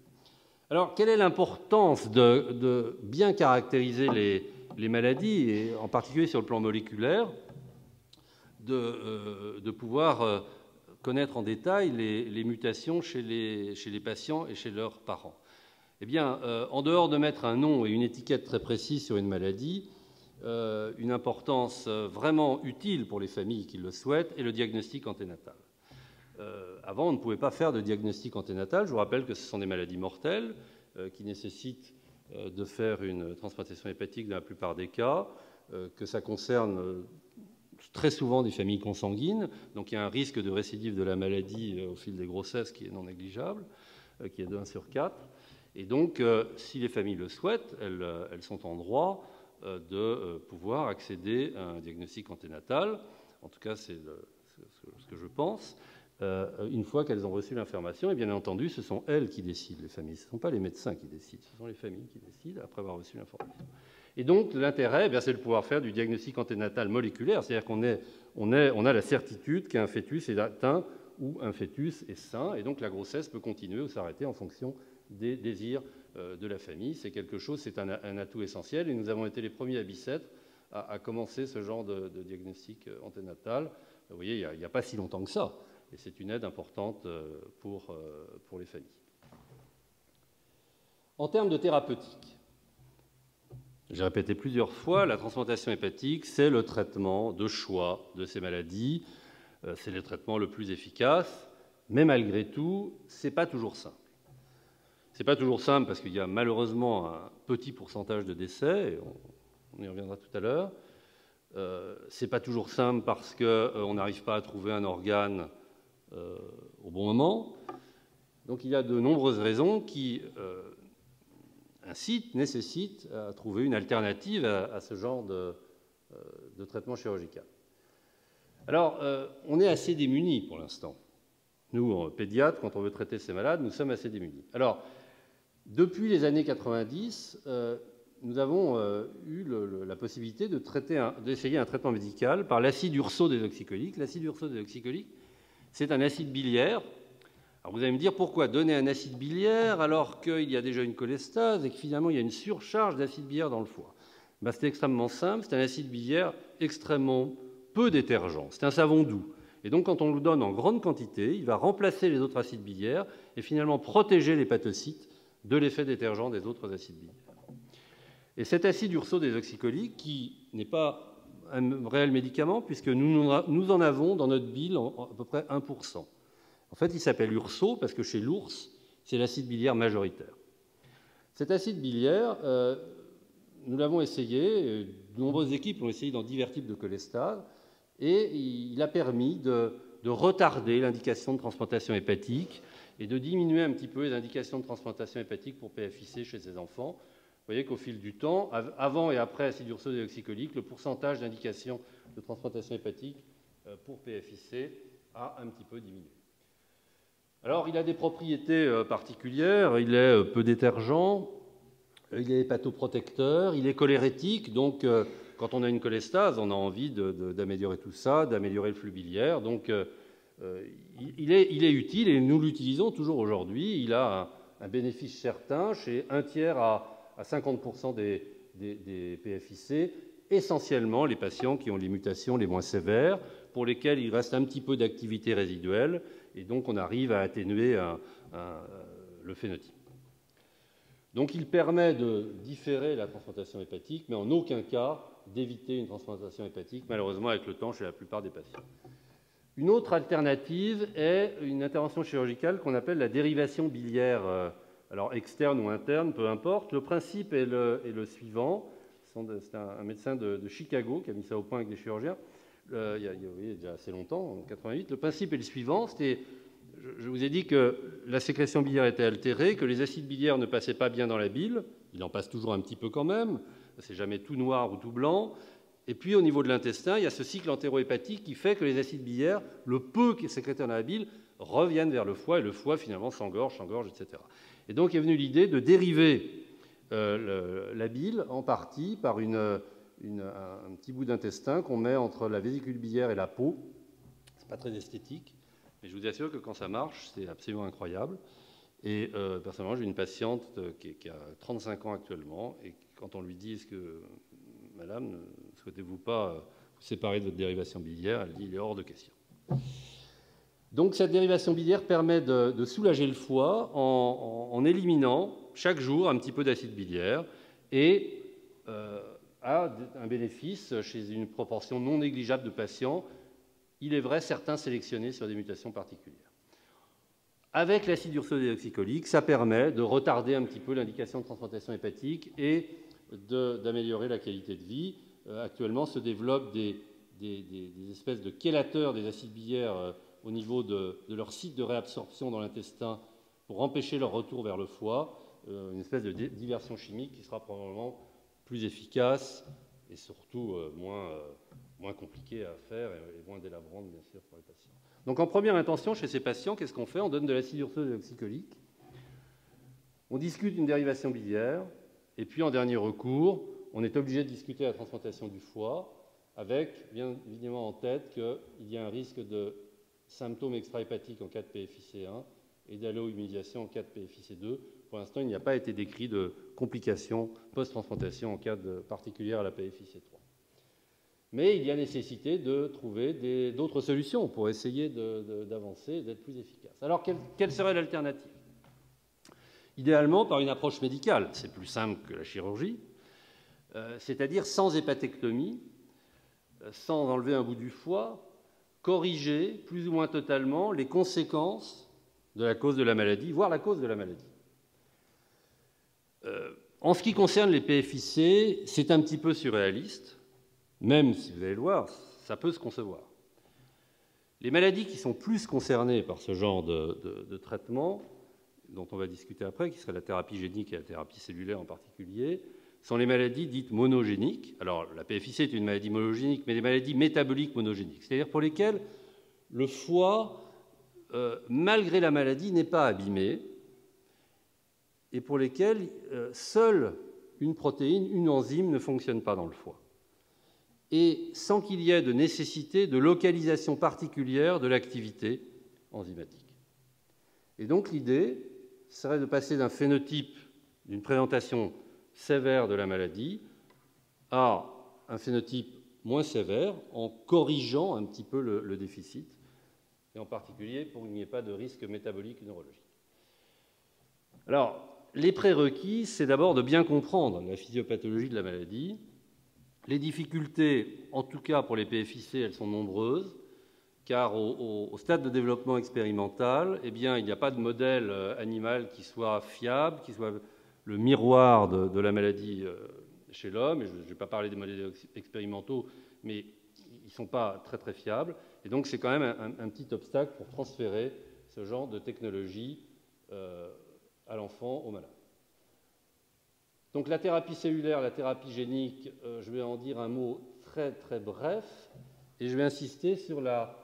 Alors, quelle est l'importance de bien caractériser les maladies, et en particulier sur le plan moléculaire, de pouvoir connaître en détail les mutations chez les patients et chez leurs parents? Eh bien, en dehors de mettre un nom et une étiquette très précise sur une maladie, une importance vraiment utile pour les familles qui le souhaitent est le diagnostic anténatal. Avant, on ne pouvait pas faire de diagnostic anténatal. Je vous rappelle que ce sont des maladies mortelles qui nécessitent de faire une transplantation hépatique dans la plupart des cas, que ça concerne très souvent des familles consanguines, donc il y a un risque de récidive de la maladie au fil des grossesses qui est non négligeable, qui est de 1 sur 4. Et donc, si les familles le souhaitent, elles sont en droit de pouvoir accéder à un diagnostic anténatal. En tout cas, c'est ce que je pense. Une fois qu'elles ont reçu l'information, et bien entendu, ce sont elles qui décident, les familles. Ce ne sont pas les médecins qui décident, ce sont les familles qui décident après avoir reçu l'information. Et donc, l'intérêt, c'est de pouvoir faire du diagnostic anténatal moléculaire, c'est-à-dire qu'on a la certitude qu'un fœtus est atteint ou un fœtus est sain, et donc la grossesse peut continuer ou s'arrêter en fonction des désirs de la famille. C'est quelque chose, c'est un atout essentiel, et nous avons été les premiers à Bicêtre à commencer ce genre de diagnostic anténatal. Vous voyez, il n'y a pas si longtemps que ça. Et c'est une aide importante pour les familles. En termes de thérapeutique, j'ai répété plusieurs fois, la transplantation hépatique, c'est le traitement de choix de ces maladies. C'est le traitement le plus efficace, mais malgré tout, ce n'est pas toujours simple. Ce n'est pas toujours simple parce qu'il y a malheureusement un petit pourcentage de décès, et on y reviendra tout à l'heure. Ce n'est pas toujours simple parce qu'on n'arrive pas à trouver un organe au bon moment. Donc il y a de nombreuses raisons qui nécessitent à trouver une alternative à ce genre de traitement chirurgical. Alors, on est assez démunis pour l'instant. Nous, pédiatres, quand on veut traiter ces malades, nous sommes assez démunis. Alors, depuis les années 90, nous avons eu la possibilité d'essayer un traitement médical par l'acide urso-désoxycholique. L'acide urso-désoxycholique, c'est un acide biliaire. Alors vous allez me dire pourquoi donner un acide biliaire alors qu'il y a déjà une cholestase et que finalement il y a une surcharge d'acide biliaire dans le foie. C'est extrêmement simple, c'est un acide biliaire extrêmement peu détergent, c'est un savon doux. Et donc quand on le donne en grande quantité, il va remplacer les autres acides biliaires et finalement protéger les hépatocytes de l'effet détergent des autres acides biliaires. Et cet acide urso-désoxycholique, qui n'est pas un réel médicament, puisque nous en avons dans notre bile à peu près 1%. En fait, il s'appelle urso parce que chez l'ours, c'est l'acide biliaire majoritaire. Cet acide biliaire, nous l'avons essayé, de nombreuses équipes l'ont essayé dans divers types de cholestase, et il a permis de retarder l'indication de transplantation hépatique et de diminuer un petit peu les indications de transplantation hépatique pour PFIC chez ces enfants. Vous voyez qu'au fil du temps, avant et après acide urso-déoxycholique, le pourcentage d'indications de transplantation hépatique pour PFIC a un petit peu diminué. Alors, il a des propriétés particulières. Il est peu détergent, il est hépatoprotecteur, il est cholérétique. Donc, quand on a une cholestase, on a envie d'améliorer tout ça, d'améliorer le flux biliaire. Donc, il est utile et nous l'utilisons toujours aujourd'hui. Il a un bénéfice certain chez un tiers à 50% des PFIC, essentiellement les patients qui ont les mutations les moins sévères, pour lesquels il reste un petit peu d'activité résiduelle, et donc on arrive à atténuer le phénotype. Donc il permet de différer la transplantation hépatique, mais en aucun cas d'éviter une transplantation hépatique, malheureusement avec le temps chez la plupart des patients. Une autre alternative est une intervention chirurgicale qu'on appelle la dérivation biliaire, alors externe ou interne, peu importe. Le principe est le suivant. C'est un médecin de Chicago qui a mis ça au point avec des chirurgiens. Il y a déjà assez longtemps, en 88. Le principe est le suivant, je vous ai dit que la sécrétion biliaire était altérée, que les acides biliaires ne passaient pas bien dans la bile, il en passe toujours un petit peu quand même, c'est jamais tout noir ou tout blanc, et puis au niveau de l'intestin, il y a ce cycle entérohépatique qui fait que les acides biliaires, le peu qui est sécrété dans la bile, reviennent vers le foie, et le foie finalement s'engorge, etc. Et donc est venue l'idée de dériver la bile en partie par un petit bout d'intestin qu'on met entre la vésicule biliaire et la peau. C'est pas très esthétique, mais je vous assure que quand ça marche, c'est absolument incroyable. Et personnellement, j'ai une patiente qui a 35 ans actuellement, et quand on lui dit « Est-ce que, madame, ne souhaitez-vous pas vous séparer de votre dérivation biliaire ?» Elle dit « Il est hors de question ». Donc cette dérivation biliaire permet de soulager le foie en éliminant chaque jour un petit peu d'acide biliaire et a un bénéfice chez une proportion non négligeable de patients, il est vrai certains sélectionnés sur des mutations particulières. Avec l'acide ursolidéoxycholique, ça permet de retarder un petit peu l'indication de transplantation hépatique et d'améliorer la qualité de vie. Actuellement se développent des espèces de chélateurs des acides biliaires au niveau de leur site de réabsorption dans l'intestin pour empêcher leur retour vers le foie, une espèce de diversion chimique qui sera probablement plus efficace et surtout moins compliquée à faire et moins délabrante, bien sûr, pour les patients. Donc en première intention, chez ces patients, qu'est-ce qu'on fait? On donne de l'acide ursolidéoxycholique, on discute une dérivation biliaire, et puis en dernier recours, on est obligé de discuter la transplantation du foie, avec bien évidemment en tête qu'il y a un risque de symptômes extra-hépatiques en cas de PFIC1 et d'alloimmunisation en cas de PFIC2. Pour l'instant, il n'y a pas été décrit de complications post-transplantation en cas particulière à la PFIC3. Mais il y a nécessité de trouver d'autres solutions pour essayer d'avancer et d'être plus efficace. Alors, quelle serait l'alternative? Idéalement, par une approche médicale, c'est plus simple que la chirurgie, c'est-à-dire sans hépatectomie, sans enlever un bout du foie, corriger plus ou moins totalement les conséquences de la cause de la maladie, voire la cause de la maladie. En ce qui concerne les PFIC, c'est un petit peu surréaliste, même si vous allez le voir, ça peut se concevoir. Les maladies qui sont plus concernées par ce genre de traitement, dont on va discuter après, qui serait la thérapie génique et la thérapie cellulaire en particulier, sont les maladies dites monogéniques. Alors, la PFIC est une maladie monogénique, mais des maladies métaboliques monogéniques, c'est-à-dire pour lesquelles le foie, malgré la maladie, n'est pas abîmé, et pour lesquelles seule une protéine, une enzyme ne fonctionne pas dans le foie, et sans qu'il y ait de nécessité de localisation particulière de l'activité enzymatique. Et donc l'idée serait de passer d'un phénotype, d'une présentation sévère de la maladie, à un phénotype moins sévère, en corrigeant un petit peu le déficit, et en particulier pour qu'il n'y ait pas de risque métabolique neurologique. Alors, les prérequis, c'est d'abord de bien comprendre la physiopathologie de la maladie. Les difficultés, en tout cas pour les PFIC, elles sont nombreuses, car au stade de développement expérimental, eh bien, il n'y a pas de modèle animal qui soit fiable, qui soit le miroir de la maladie chez l'homme. Je ne vais pas parler des modèles expérimentaux, mais ils ne sont pas très très fiables. Et donc, c'est quand même un petit obstacle pour transférer ce genre de technologie à l'enfant, au malade. Donc la thérapie cellulaire, la thérapie génique, je vais en dire un mot très très bref, et je vais insister sur la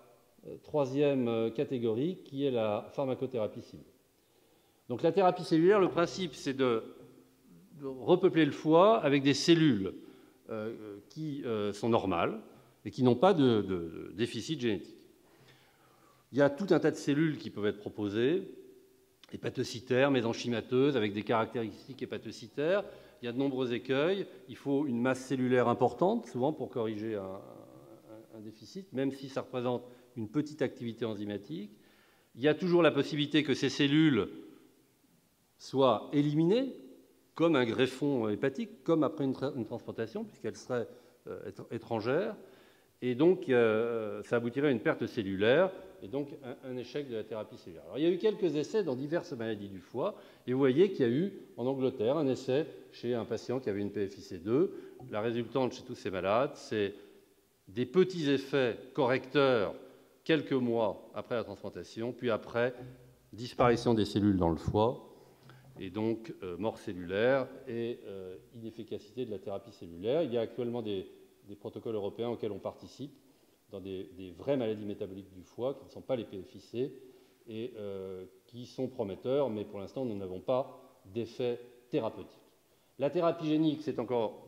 troisième catégorie qui est la pharmacothérapie ciblée. Donc la thérapie cellulaire, le principe c'est de repeupler le foie avec des cellules qui sont normales et qui n'ont pas de déficit génétique. Il y a tout un tas de cellules qui peuvent être proposées, hépatocytaires, mésenchymateuses, avec des caractéristiques hépatocytaires. Il y a de nombreux écueils. Il faut une masse cellulaire importante, souvent pour corriger un déficit, même si ça représente une petite activité enzymatique. Il y a toujours la possibilité que ces cellules soient éliminées, comme un greffon hépatique, comme après une transplantation, puisqu'elles seraient étrangères. Et donc, ça aboutirait à une perte cellulaire et donc un échec de la thérapie cellulaire. Alors, il y a eu quelques essais dans diverses maladies du foie, et vous voyez qu'il y a eu en Angleterre un essai chez un patient qui avait une PFIC2. La résultante chez tous ces malades, c'est des petits effets correcteurs quelques mois après la transplantation, puis après, disparition des cellules dans le foie, et donc mort cellulaire et inefficacité de la thérapie cellulaire. Il y a actuellement des protocoles européens auxquels on participe dans des vraies maladies métaboliques du foie qui ne sont pas les PFIC et qui sont prometteurs, mais pour l'instant, nous n'avons pas d'effet thérapeutique. La thérapie génique, c'est encore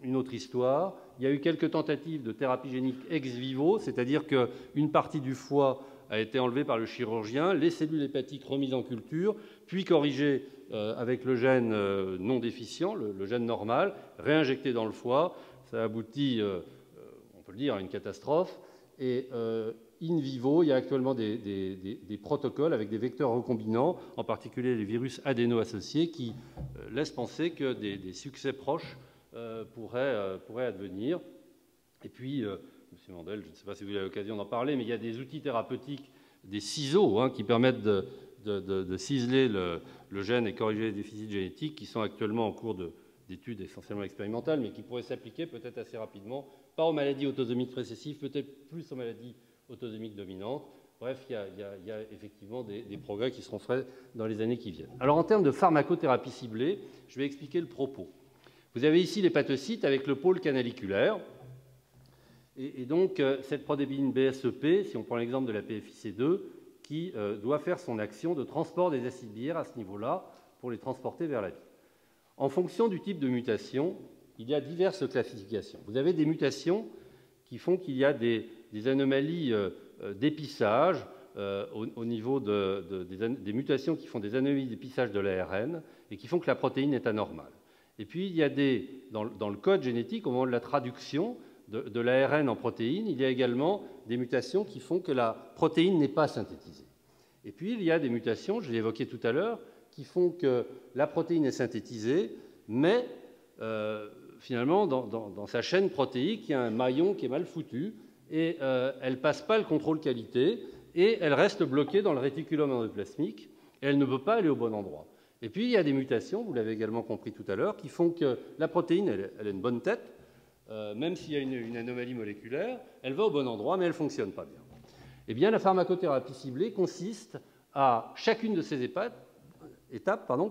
une autre histoire. Il y a eu quelques tentatives de thérapie génique ex vivo, c'est-à-dire qu'une partie du foie a été enlevée par le chirurgien, les cellules hépatiques remises en culture, puis corrigées avec le gène non déficient, le gène normal, réinjecté dans le foie. Ça aboutit, on peut le dire, à une catastrophe. Et in vivo, il y a actuellement des protocoles avec des vecteurs recombinants, en particulier les virus adéno-associés, qui laissent penser que des succès proches pourraient advenir. Et puis, M. Mandel, je ne sais pas si vous avez l'occasion d'en parler, mais il y a des outils thérapeutiques, des ciseaux, qui permettent de ciseler le gène et corriger les déficits génétiques qui sont actuellement en cours d'études essentiellement expérimentales, mais qui pourraient s'appliquer peut-être assez rapidement, pas aux maladies autosomiques récessives, peut-être plus aux maladies autosomiques dominantes. Bref, il y a effectivement des progrès qui seront faits dans les années qui viennent. Alors en termes de pharmacothérapie ciblée, je vais expliquer le propos. Vous avez ici l'hépatocyte avec le pôle canaliculaire. Et donc, cette protéine BSEP, si on prend l'exemple de la PFIC2, qui doit faire son action de transport des acides biliaires à ce niveau-là pour les transporter vers la vie. En fonction du type de mutation, il y a diverses classifications. Vous avez des mutations qui font qu'il y a des anomalies d'épissage au niveau des mutations qui font des anomalies d'épissage de l'ARN et qui font que la protéine est anormale. Et puis, il y a dans le code génétique, au moment de la traduction de l'ARN en protéine, il y a également des mutations qui font que la protéine n'est pas synthétisée. Et puis, il y a des mutations, je l'ai évoqué tout à l'heure, qui font que la protéine est synthétisée, mais finalement, dans sa chaîne protéique, il y a un maillon qui est mal foutu, et elle ne passe pas le contrôle qualité, et elle reste bloquée dans le réticulum endoplasmique, et elle ne peut pas aller au bon endroit. Et puis, il y a des mutations, vous l'avez également compris tout à l'heure, qui font que la protéine, elle a une bonne tête, même s'il y a une anomalie moléculaire, elle va au bon endroit, mais elle ne fonctionne pas bien. Eh bien, la pharmacothérapie ciblée consiste à chacune de ces étapes,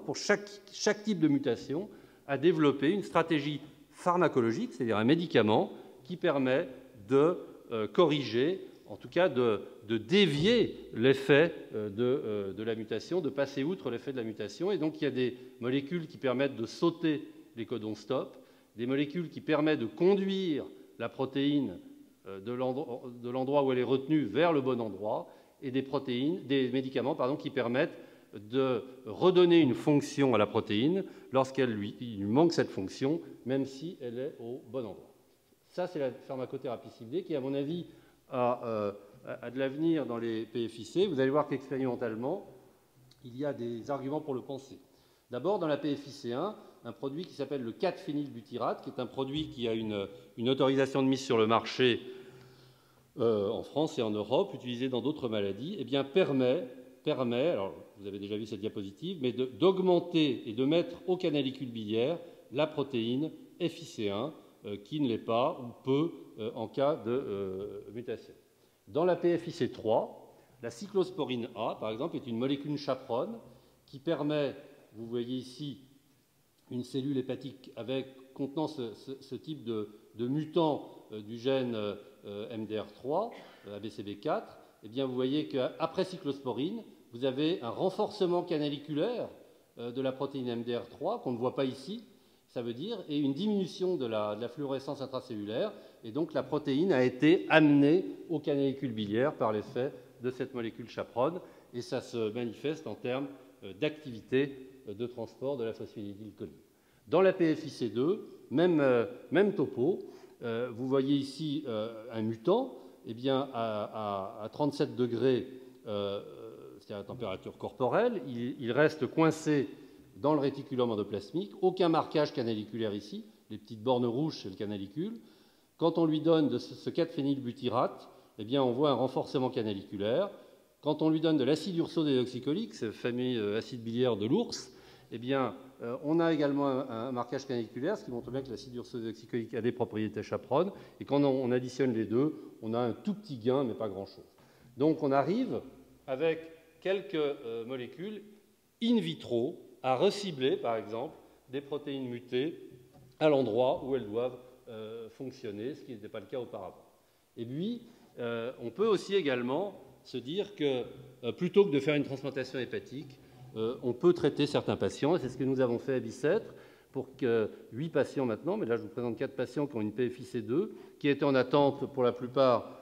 pour chaque type de mutation, à développer une stratégie pharmacologique, c'est-à-dire un médicament qui permet de corriger, en tout cas de dévier l'effet de la mutation, de passer outre l'effet de la mutation. Et donc, il y a des molécules qui permettent de sauter les codons stop, des molécules qui permettent de conduire la protéine de l'endroit où elle est retenue vers le bon endroit, et des médicaments qui permettent de redonner une fonction à la protéine lorsqu'il lui manque cette fonction, même si elle est au bon endroit. Ça, c'est la pharmacothérapie ciblée qui, à mon avis, a de l'avenir dans les PFIC. Vous allez voir qu'expérimentalement, il y a des arguments pour le penser. D'abord, dans la PFIC1, un produit qui s'appelle le 4-phénylbutyrate, qui est un produit qui a une autorisation de mise sur le marché en France et en Europe, utilisé dans d'autres maladies, eh bien, permet, alors vous avez déjà vu cette diapositive, mais d'augmenter et de mettre au canalicule biliaire la protéine FIC1, qui ne l'est pas ou peu en cas de mutation. Dans la PFIC3, la cyclosporine A, par exemple, est une molécule chaperonne qui permet, vous voyez ici, une cellule hépatique contenant ce type de mutant du gène MDR3, ABCB4, eh bien, vous voyez qu'après cyclosporine, vous avez un renforcement canaliculaire de la protéine MDR3 qu'on ne voit pas ici, ça veut dire, et une diminution de la fluorescence intracellulaire, et donc la protéine a été amenée au canalicule biliaire par l'effet de cette molécule chaperonne, et ça se manifeste en termes d'activité de transport de la phosphonidylcholine. Dans la PFIC2, même topo, vous voyez ici un mutant, eh bien, à 37 degrés, c'est-à-dire à température corporelle, il reste coincé dans le réticulum endoplasmique, aucun marquage canaliculaire ici, les petites bornes rouges, c'est le canalicule. Quand on lui donne de ce 4-phénylbutyrate, eh bien, on voit un renforcement canaliculaire. Quand on lui donne de l'acide ursodeoxycholique, ce fameux acide biliaire de l'ours, eh bien, on a également un marquage canaliculaire, ce qui montre bien que l'acide ursodeoxycholique a des propriétés chaperonnes. Et quand on additionne les deux, on a un tout petit gain, mais pas grand-chose. Donc, on arrive, avec quelques molécules in vitro, à recibler, par exemple, des protéines mutées à l'endroit où elles doivent fonctionner, ce qui n'était pas le cas auparavant. Et puis, on peut aussi également se dire que plutôt que de faire une transplantation hépatique, on peut traiter certains patients, et c'est ce que nous avons fait à Bicêtre pour 8 patients maintenant, mais là je vous présente 4 patients qui ont une PFIC2, qui étaient en attente pour la plupart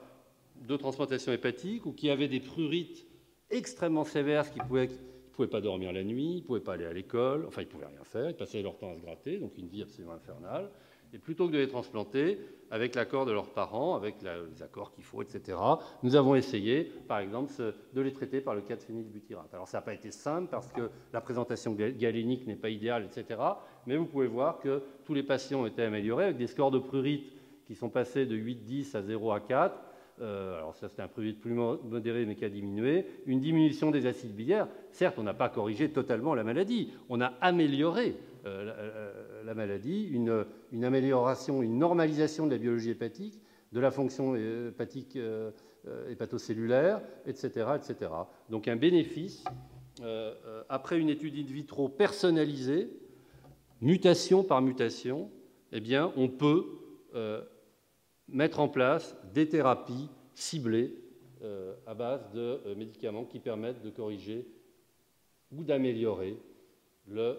de transplantation hépatique ou qui avaient des prurites extrêmement sévères, ce qui pouvait... Ils ne pouvaient pas dormir la nuit, ils ne pouvaient pas aller à l'école, enfin ils ne pouvaient rien faire, ils passaient leur temps à se gratter, donc une vie absolument infernale. Et plutôt que de les transplanter, avec l'accord de leurs parents, avec les accords qu'il faut, etc., nous avons essayé, par exemple, de les traiter par le 4-phénylbutyrate. Alors ça n'a pas été simple parce que la présentation galénique n'est pas idéale, etc., mais vous pouvez voir que tous les patients ont été améliorés avec des scores de prurite qui sont passés de 8-10 à 0 à 4, alors ça c'est un prurite plus modéré mais qui a diminué, une diminution des acides biliaires. Certes, on n'a pas corrigé totalement la maladie, on a amélioré la maladie, une amélioration, une normalisation de la biologie hépatique, de la fonction hépatique hépatocellulaire, etc., etc. Donc un bénéfice, après une étude in vitro personnalisée, mutation par mutation, eh bien, on peut mettre en place des thérapies ciblées à base de médicaments qui permettent de corriger ou d'améliorer le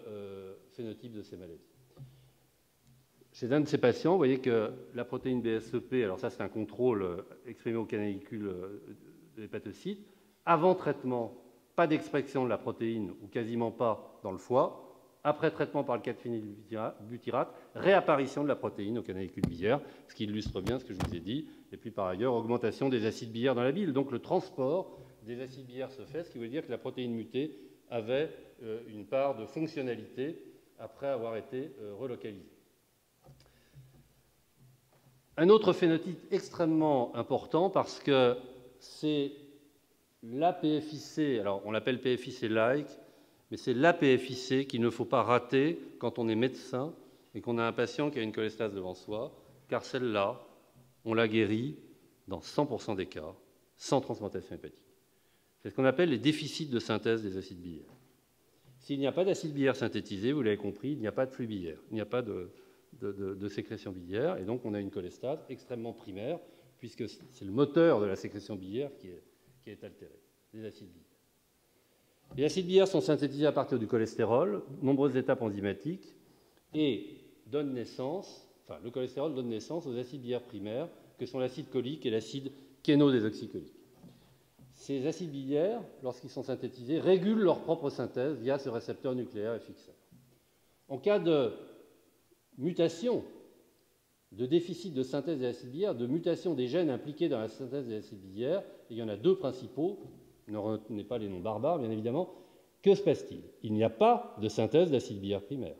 phénotype de ces maladies. Chez un de ces patients, vous voyez que la protéine BSEP, alors ça c'est un contrôle exprimé au canalicule de l'hépatocyte, avant traitement, pas d'expression de la protéine ou quasiment pas dans le foie. Après traitement par le 4-phénylbutyrate, réapparition de la protéine au canalicule biliaire, ce qui illustre bien ce que je vous ai dit. Et puis par ailleurs, augmentation des acides biliaires dans la bile. Donc le transport des acides biliaires se fait, ce qui veut dire que la protéine mutée avait une part de fonctionnalité après avoir été relocalisée. Un autre phénotype extrêmement important parce que c'est l'APFIC, alors on l'appelle PFIC-like, mais c'est l'APFIC qu'il ne faut pas rater quand on est médecin et qu'on a un patient qui a une cholestase devant soi, car celle-là, on la guérit dans 100% des cas, sans transplantation hépatique. C'est ce qu'on appelle les déficits de synthèse des acides biliaires. S'il n'y a pas d'acide biliaire synthétisé, vous l'avez compris, il n'y a pas de flux biliaire, il n'y a pas de sécrétion biliaire, et donc on a une cholestase extrêmement primaire, puisque c'est le moteur de la sécrétion biliaire qui est altéré, les acides biliaires. Les acides biliaires sont synthétisés à partir du cholestérol, nombreuses étapes enzymatiques, et donnent naissance, enfin le cholestérol donne naissance aux acides biliaires primaires, que sont l'acide cholique et l'acide kénodésoxycholique. Ces acides biliaires, lorsqu'ils sont synthétisés, régulent leur propre synthèse via ce récepteur nucléaire effixeur. En cas de mutation, de déficit de synthèse des acides biliaires, de mutation des gènes impliqués dans la synthèse des acides biliaires, et il y en a deux principaux, ne retenez pas les noms barbares, bien évidemment, que se passe-t-il? Il n'y a pas de synthèse d'acide biliaire primaire.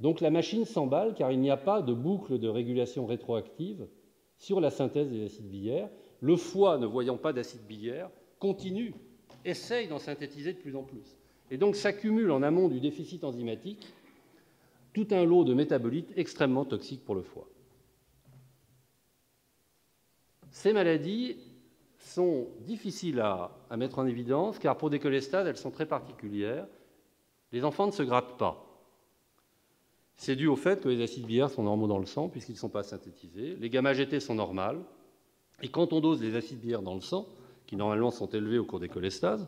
Donc la machine s'emballe car il n'y a pas de boucle de régulation rétroactive sur la synthèse des acides biliaires. Le foie, ne voyant pas d'acide biliaire, continue, essaye d'en synthétiser de plus en plus. Et donc s'accumule en amont du déficit enzymatique tout un lot de métabolites extrêmement toxiques pour le foie. Ces maladies sont difficiles à mettre en évidence, car pour des cholestases, elles sont très particulières. Les enfants ne se grattent pas. C'est dû au fait que les acides biliaires sont normaux dans le sang, puisqu'ils ne sont pas synthétisés. Les gamma-GT sont normales. Et quand on dose des acides biliaires dans le sang, qui normalement sont élevés au cours des cholestases,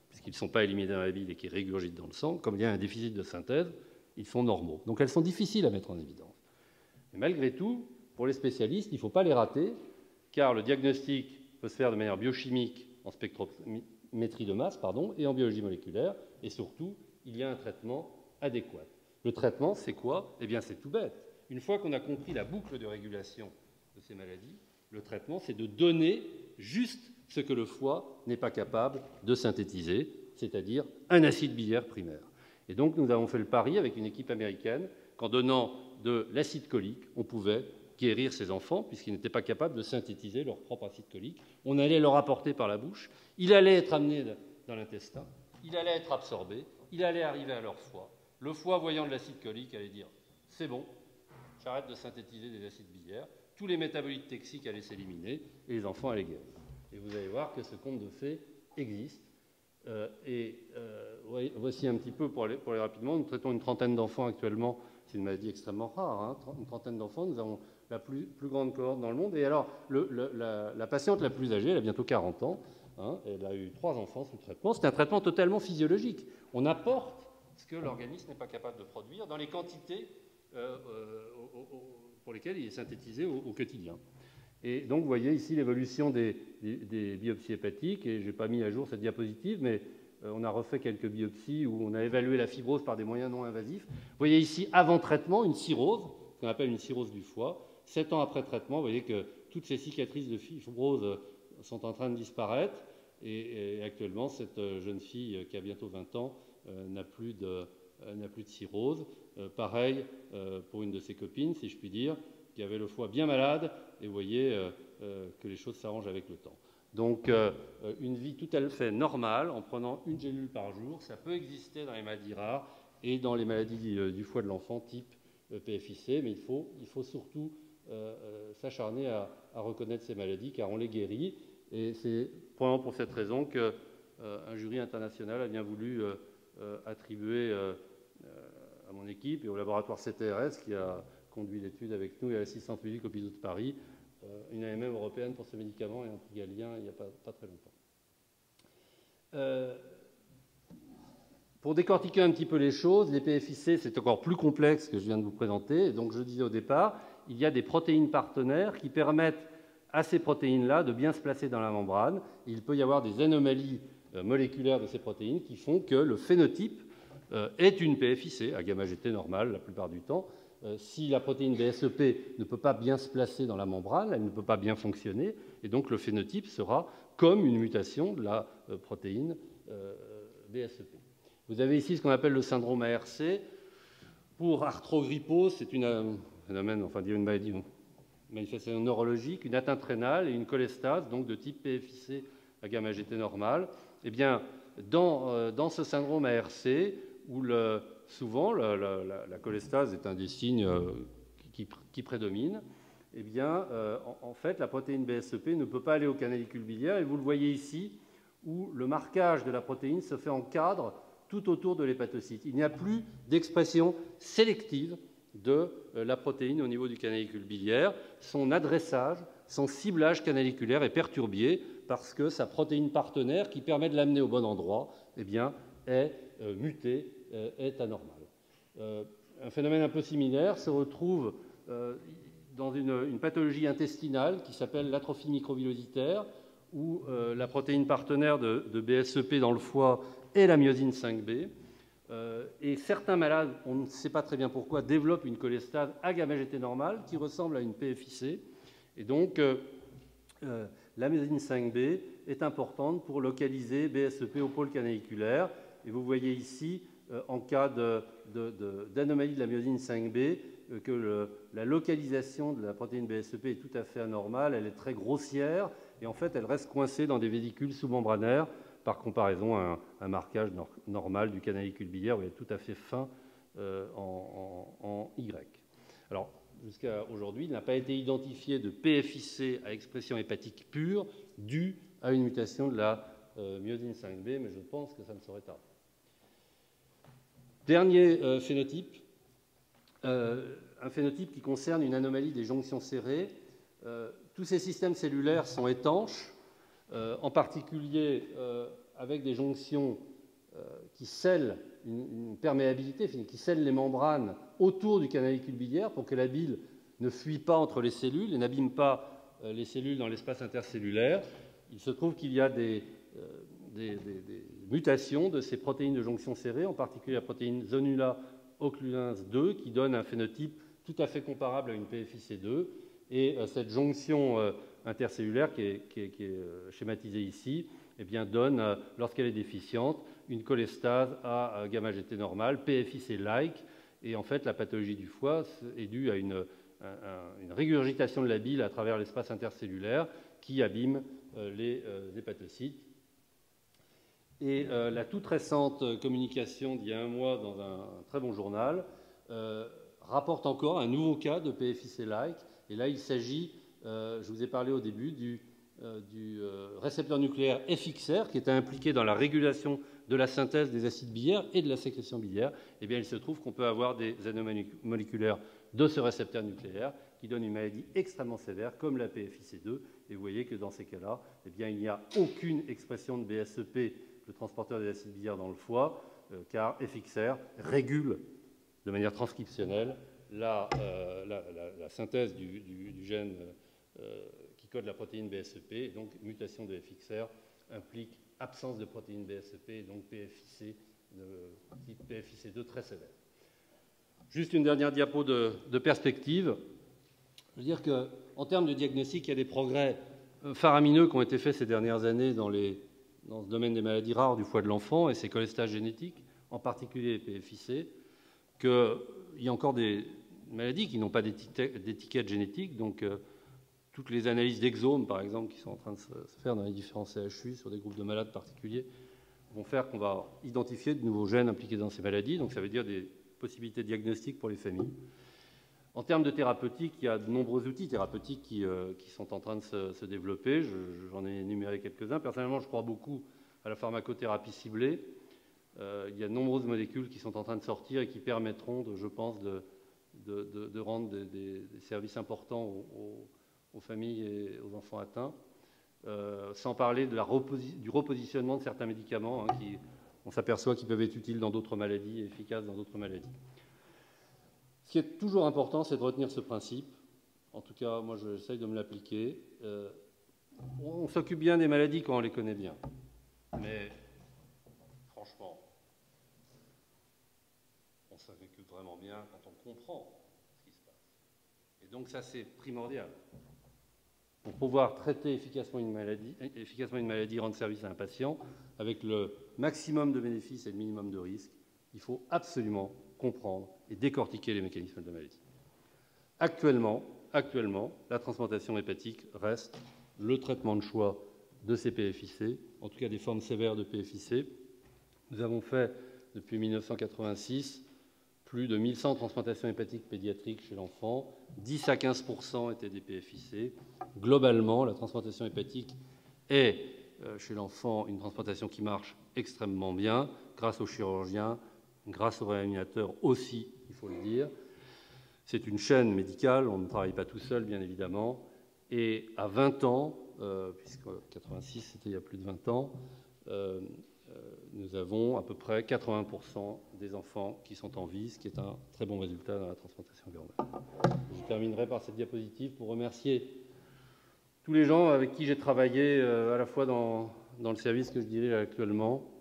puisqu'ils ne sont pas éliminés dans la bile et qui régurgitent dans le sang, comme il y a un déficit de synthèse, ils sont normaux. Donc elles sont difficiles à mettre en évidence. Mais malgré tout, pour les spécialistes, il ne faut pas les rater, car le diagnostic peut se faire de manière biochimique en spectrométrie de masse et en biologie moléculaire, et surtout, il y a un traitement adéquat. Le traitement, c'est quoi? Eh bien, c'est tout bête. Une fois qu'on a compris la boucle de régulation de ces maladies, le traitement, c'est de donner juste ce que le foie n'est pas capable de synthétiser, c'est-à-dire un acide biliaire primaire. Et donc, nous avons fait le pari avec une équipe américaine qu'en donnant de l'acide cholique, on pouvait guérir ces enfants, puisqu'ils n'étaient pas capables de synthétiser leur propre acide cholique. On allait leur apporter par la bouche, il allait être amené dans l'intestin, il allait être absorbé, il allait arriver à leur foie. Le foie, voyant de l'acide cholique, allait dire « c'est bon, j'arrête de synthétiser des acides biliaires », tous les métabolites toxiques allaient s'éliminer et les enfants allaient guérir. Et vous allez voir que ce conte de fées existe. Voici un petit peu, pour aller rapidement, nous traitons une trentaine d'enfants actuellement. C'est une maladie extrêmement rare, hein, une trentaine d'enfants. Nous avons la plus grande cohorte dans le monde. Et alors, la patiente la plus âgée, elle a bientôt 40 ans, hein, elle a eu 3 enfants sous traitement. C'est un traitement totalement physiologique. On apporte ce que l'organisme n'est pas capable de produire dans les quantités pour lesquelles il est synthétisé au quotidien. Et donc, vous voyez ici l'évolution des biopsies hépatiques, et je n'ai pas mis à jour cette diapositive, mais on a refait quelques biopsies où on a évalué la fibrose par des moyens non invasifs. Vous voyez ici, avant traitement, une cirrhose, qu'on appelle une cirrhose du foie. 7 ans après traitement, vous voyez que toutes ces cicatrices de fibrose sont en train de disparaître, et actuellement, cette jeune fille qui a bientôt 20 ans n'a plus de cirrhose. Pareil pour une de ses copines, si je puis dire. qui avait le foie bien malade, et vous voyez que les choses s'arrangent avec le temps. Donc, une vie tout à fait normale, en prenant une gélule par jour, ça peut exister dans les maladies rares et dans les maladies du foie de l'enfant type PFIC, mais il faut surtout s'acharner à reconnaître ces maladies, car on les guérit. Et c'est probablement pour cette raison qu'un jury international a bien voulu attribuer à mon équipe et au laboratoire CTRS, qui a conduit l'étude avec nous, et à l'assistance publique hôpitaux de Paris, une AMM européenne pour ce médicament et un prix Galien il n'y a pas très longtemps. Pour décortiquer un petit peu les choses, les PFIC, c'est encore plus complexe que je viens de vous présenter. Donc, je disais au départ, il y a des protéines partenaires qui permettent à ces protéines-là de bien se placer dans la membrane. Il peut y avoir des anomalies moléculaires de ces protéines qui font que le phénotype est une PFIC, à gamma-GT normale la plupart du temps. Si la protéine BSEP ne peut pas bien se placer dans la membrane, elle ne peut pas bien fonctionner, et donc le phénotype sera comme une mutation de la protéine BSEP. Vous avez ici ce qu'on appelle le syndrome ARC. Pour arthrogrypose, c'est un phénomène, enfin une maladie, une manifestation neurologique, une atteinte rénale et une cholestase, donc de type PFIC à gamma-GT normale. Eh bien, dans ce syndrome ARC, où souvent la cholestase est un des signes qui prédomine, eh bien, en fait, la protéine BSEP ne peut pas aller au canalicule biliaire, et vous le voyez ici, où le marquage de la protéine se fait en cadre tout autour de l'hépatocyte. Il n'y a plus d'expression sélective de la protéine au niveau du canalicule biliaire. Son adressage, son ciblage canaliculaire est perturbé parce que sa protéine partenaire, qui permet de l'amener au bon endroit, eh bien, est mutée, est anormale. Un phénomène un peu similaire se retrouve dans une pathologie intestinale qui s'appelle l'atrophie microvillositaire, où la protéine partenaire de BSEP dans le foie est la myosine 5B. Et certains malades, on ne sait pas très bien pourquoi, développent une cholestase à gamma-GT normale qui ressemble à une PFIC. Et donc, la myosine 5B est importante pour localiser BSEP au pôle canaliculaire. Et vous voyez ici, en cas d'anomalie de la myosine 5B, que la localisation de la protéine BSEP est tout à fait anormale, elle est très grossière, et en fait, elle reste coincée dans des vésicules sous-membranaires, par comparaison à un marquage normal du canalicule biliaire, où il est tout à fait fin en Y. Alors, jusqu'à aujourd'hui, il n'a pas été identifié de PFIC à expression hépatique pure due à une mutation de la myosine 5B, mais je pense que ça ne saurait tarder. Dernier phénotype, un phénotype qui concerne une anomalie des jonctions serrées. Tous ces systèmes cellulaires sont étanches, en particulier avec des jonctions qui scellent une perméabilité, qui scellent les membranes autour du canalicule biliaire pour que la bile ne fuit pas entre les cellules et n'abîme pas les cellules dans l'espace intercellulaire. Il se trouve qu'il y a des mutations de ces protéines de jonction serrée, en particulier la protéine zonula occlulense 2, qui donne un phénotype tout à fait comparable à une PFIC2. Et cette jonction intercellulaire qui est schématisée ici, eh bien, donne, lorsqu'elle est déficiente, une cholestase à gamma-GT normale, PFIC-like. Et en fait, la pathologie du foie est due à une régurgitation de la bile à travers l'espace intercellulaire qui abîme les hépatocytes. Et la toute récente communication d'il y a un mois dans un très bon journal rapporte encore un nouveau cas de PFIC-like. Et là, il s'agit, je vous ai parlé au début, du récepteur nucléaire FXR qui était impliqué dans la régulation de la synthèse des acides biliaires et de la sécrétion biliaire. Eh bien, il se trouve qu'on peut avoir des anomalies moléculaires de ce récepteur nucléaire qui donnent une maladie extrêmement sévère comme la PFIC2. Et vous voyez que dans ces cas-là, eh bien, il n'y a aucune expression de BSEP, le transporteur des acides biliaires dans le foie, car FXR régule de manière transcriptionnelle la synthèse du gène qui code la protéine BSEP. Et donc, mutation de FXR implique absence de protéine BSEP, et donc PFIC, type PFIC2 très sévère. Juste une dernière diapo de perspective. Je veux dire qu'en termes de diagnostic, il y a des progrès faramineux qui ont été faits ces dernières années dans ce domaine des maladies rares du foie de l'enfant et ses cholestases génétiques, en particulier les PFIC, qu'il y a encore des maladies qui n'ont pas d'étiquette génétique. Donc, toutes les analyses d'exomes, par exemple, qui sont en train de se faire dans les différents CHU sur des groupes de malades particuliers, vont faire qu'on va identifier de nouveaux gènes impliqués dans ces maladies. Donc, ça veut dire des possibilités diagnostiques pour les familles. En termes de thérapeutique, il y a de nombreux outils thérapeutiques qui sont en train de se développer. J'en ai énuméré quelques-uns. Personnellement, je crois beaucoup à la pharmacothérapie ciblée. Il y a de nombreuses molécules qui sont en train de sortir et qui permettront, je pense, de rendre des services importants aux familles et aux enfants atteints. Sans parler du repositionnement de certains médicaments qui, on s'aperçoit qu'ils peuvent être utiles dans d'autres maladies et efficaces dans d'autres maladies. Ce qui est toujours important, c'est de retenir ce principe. En tout cas, moi, j'essaye de me l'appliquer. On s'occupe bien des maladies quand on les connaît bien. Mais, franchement, on s'occupe vraiment bien quand on comprend ce qui se passe. Et donc, ça, c'est primordial. Pour pouvoir traiter efficacement une maladie, rendre service à un patient, avec le maximum de bénéfices et le minimum de risques, il faut absolument comprendre et décortiquer les mécanismes de la maladie. Actuellement, la transplantation hépatique reste le traitement de choix de ces PFIC, en tout cas des formes sévères de PFIC. Nous avons fait, depuis 1986, plus de 1100 transplantations hépatiques pédiatriques chez l'enfant. 10 à 15% étaient des PFIC. Globalement, la transplantation hépatique est, chez l'enfant, une transplantation qui marche extrêmement bien, grâce aux chirurgiens, grâce aux réanimateurs aussi, il faut le dire. C'est une chaîne médicale, on ne travaille pas tout seul, bien évidemment. Et à 20 ans, puisque 86, c'était il y a plus de 20 ans, nous avons à peu près 80% des enfants qui sont en vie, ce qui est un très bon résultat dans la transplantation globale. Je terminerai par cette diapositive pour remercier tous les gens avec qui j'ai travaillé, à la fois dans le service que je dirige actuellement,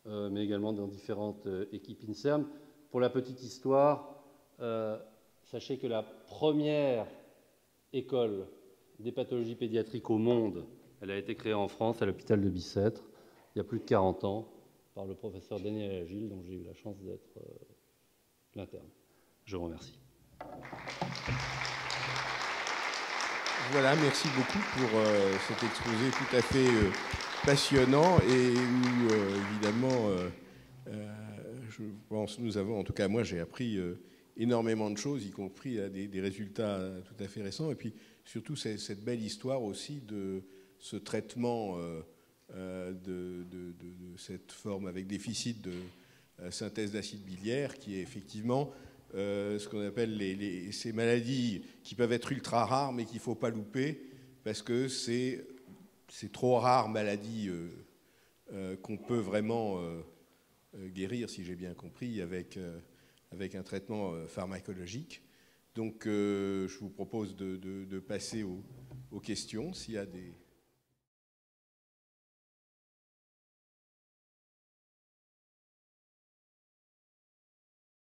mais également dans différentes équipes INSERM. Pour la petite histoire, sachez que la première école des pathologies pédiatriques au monde, elle a été créée en France à l'hôpital de Bicêtre, il y a plus de 40 ans, par le professeur Daniel Agile, dont j'ai eu la chance d'être l'interne. Je vous remercie. Voilà, merci beaucoup pour cet exposé tout à fait passionnant et où, évidemment, je pense, nous avons, en tout cas moi, j'ai appris énormément de choses, y compris des résultats tout à fait récents, et puis surtout cette belle histoire aussi de ce traitement de cette forme avec déficit de synthèse d'acide biliaire, qui est effectivement ce qu'on appelle ces maladies qui peuvent être ultra rares, mais qu'il ne faut pas louper, parce que c'est trop rare maladie qu'on peut vraiment guérir, si j'ai bien compris, avec un traitement pharmacologique. Donc je vous propose de passer aux questions, s'il y a des...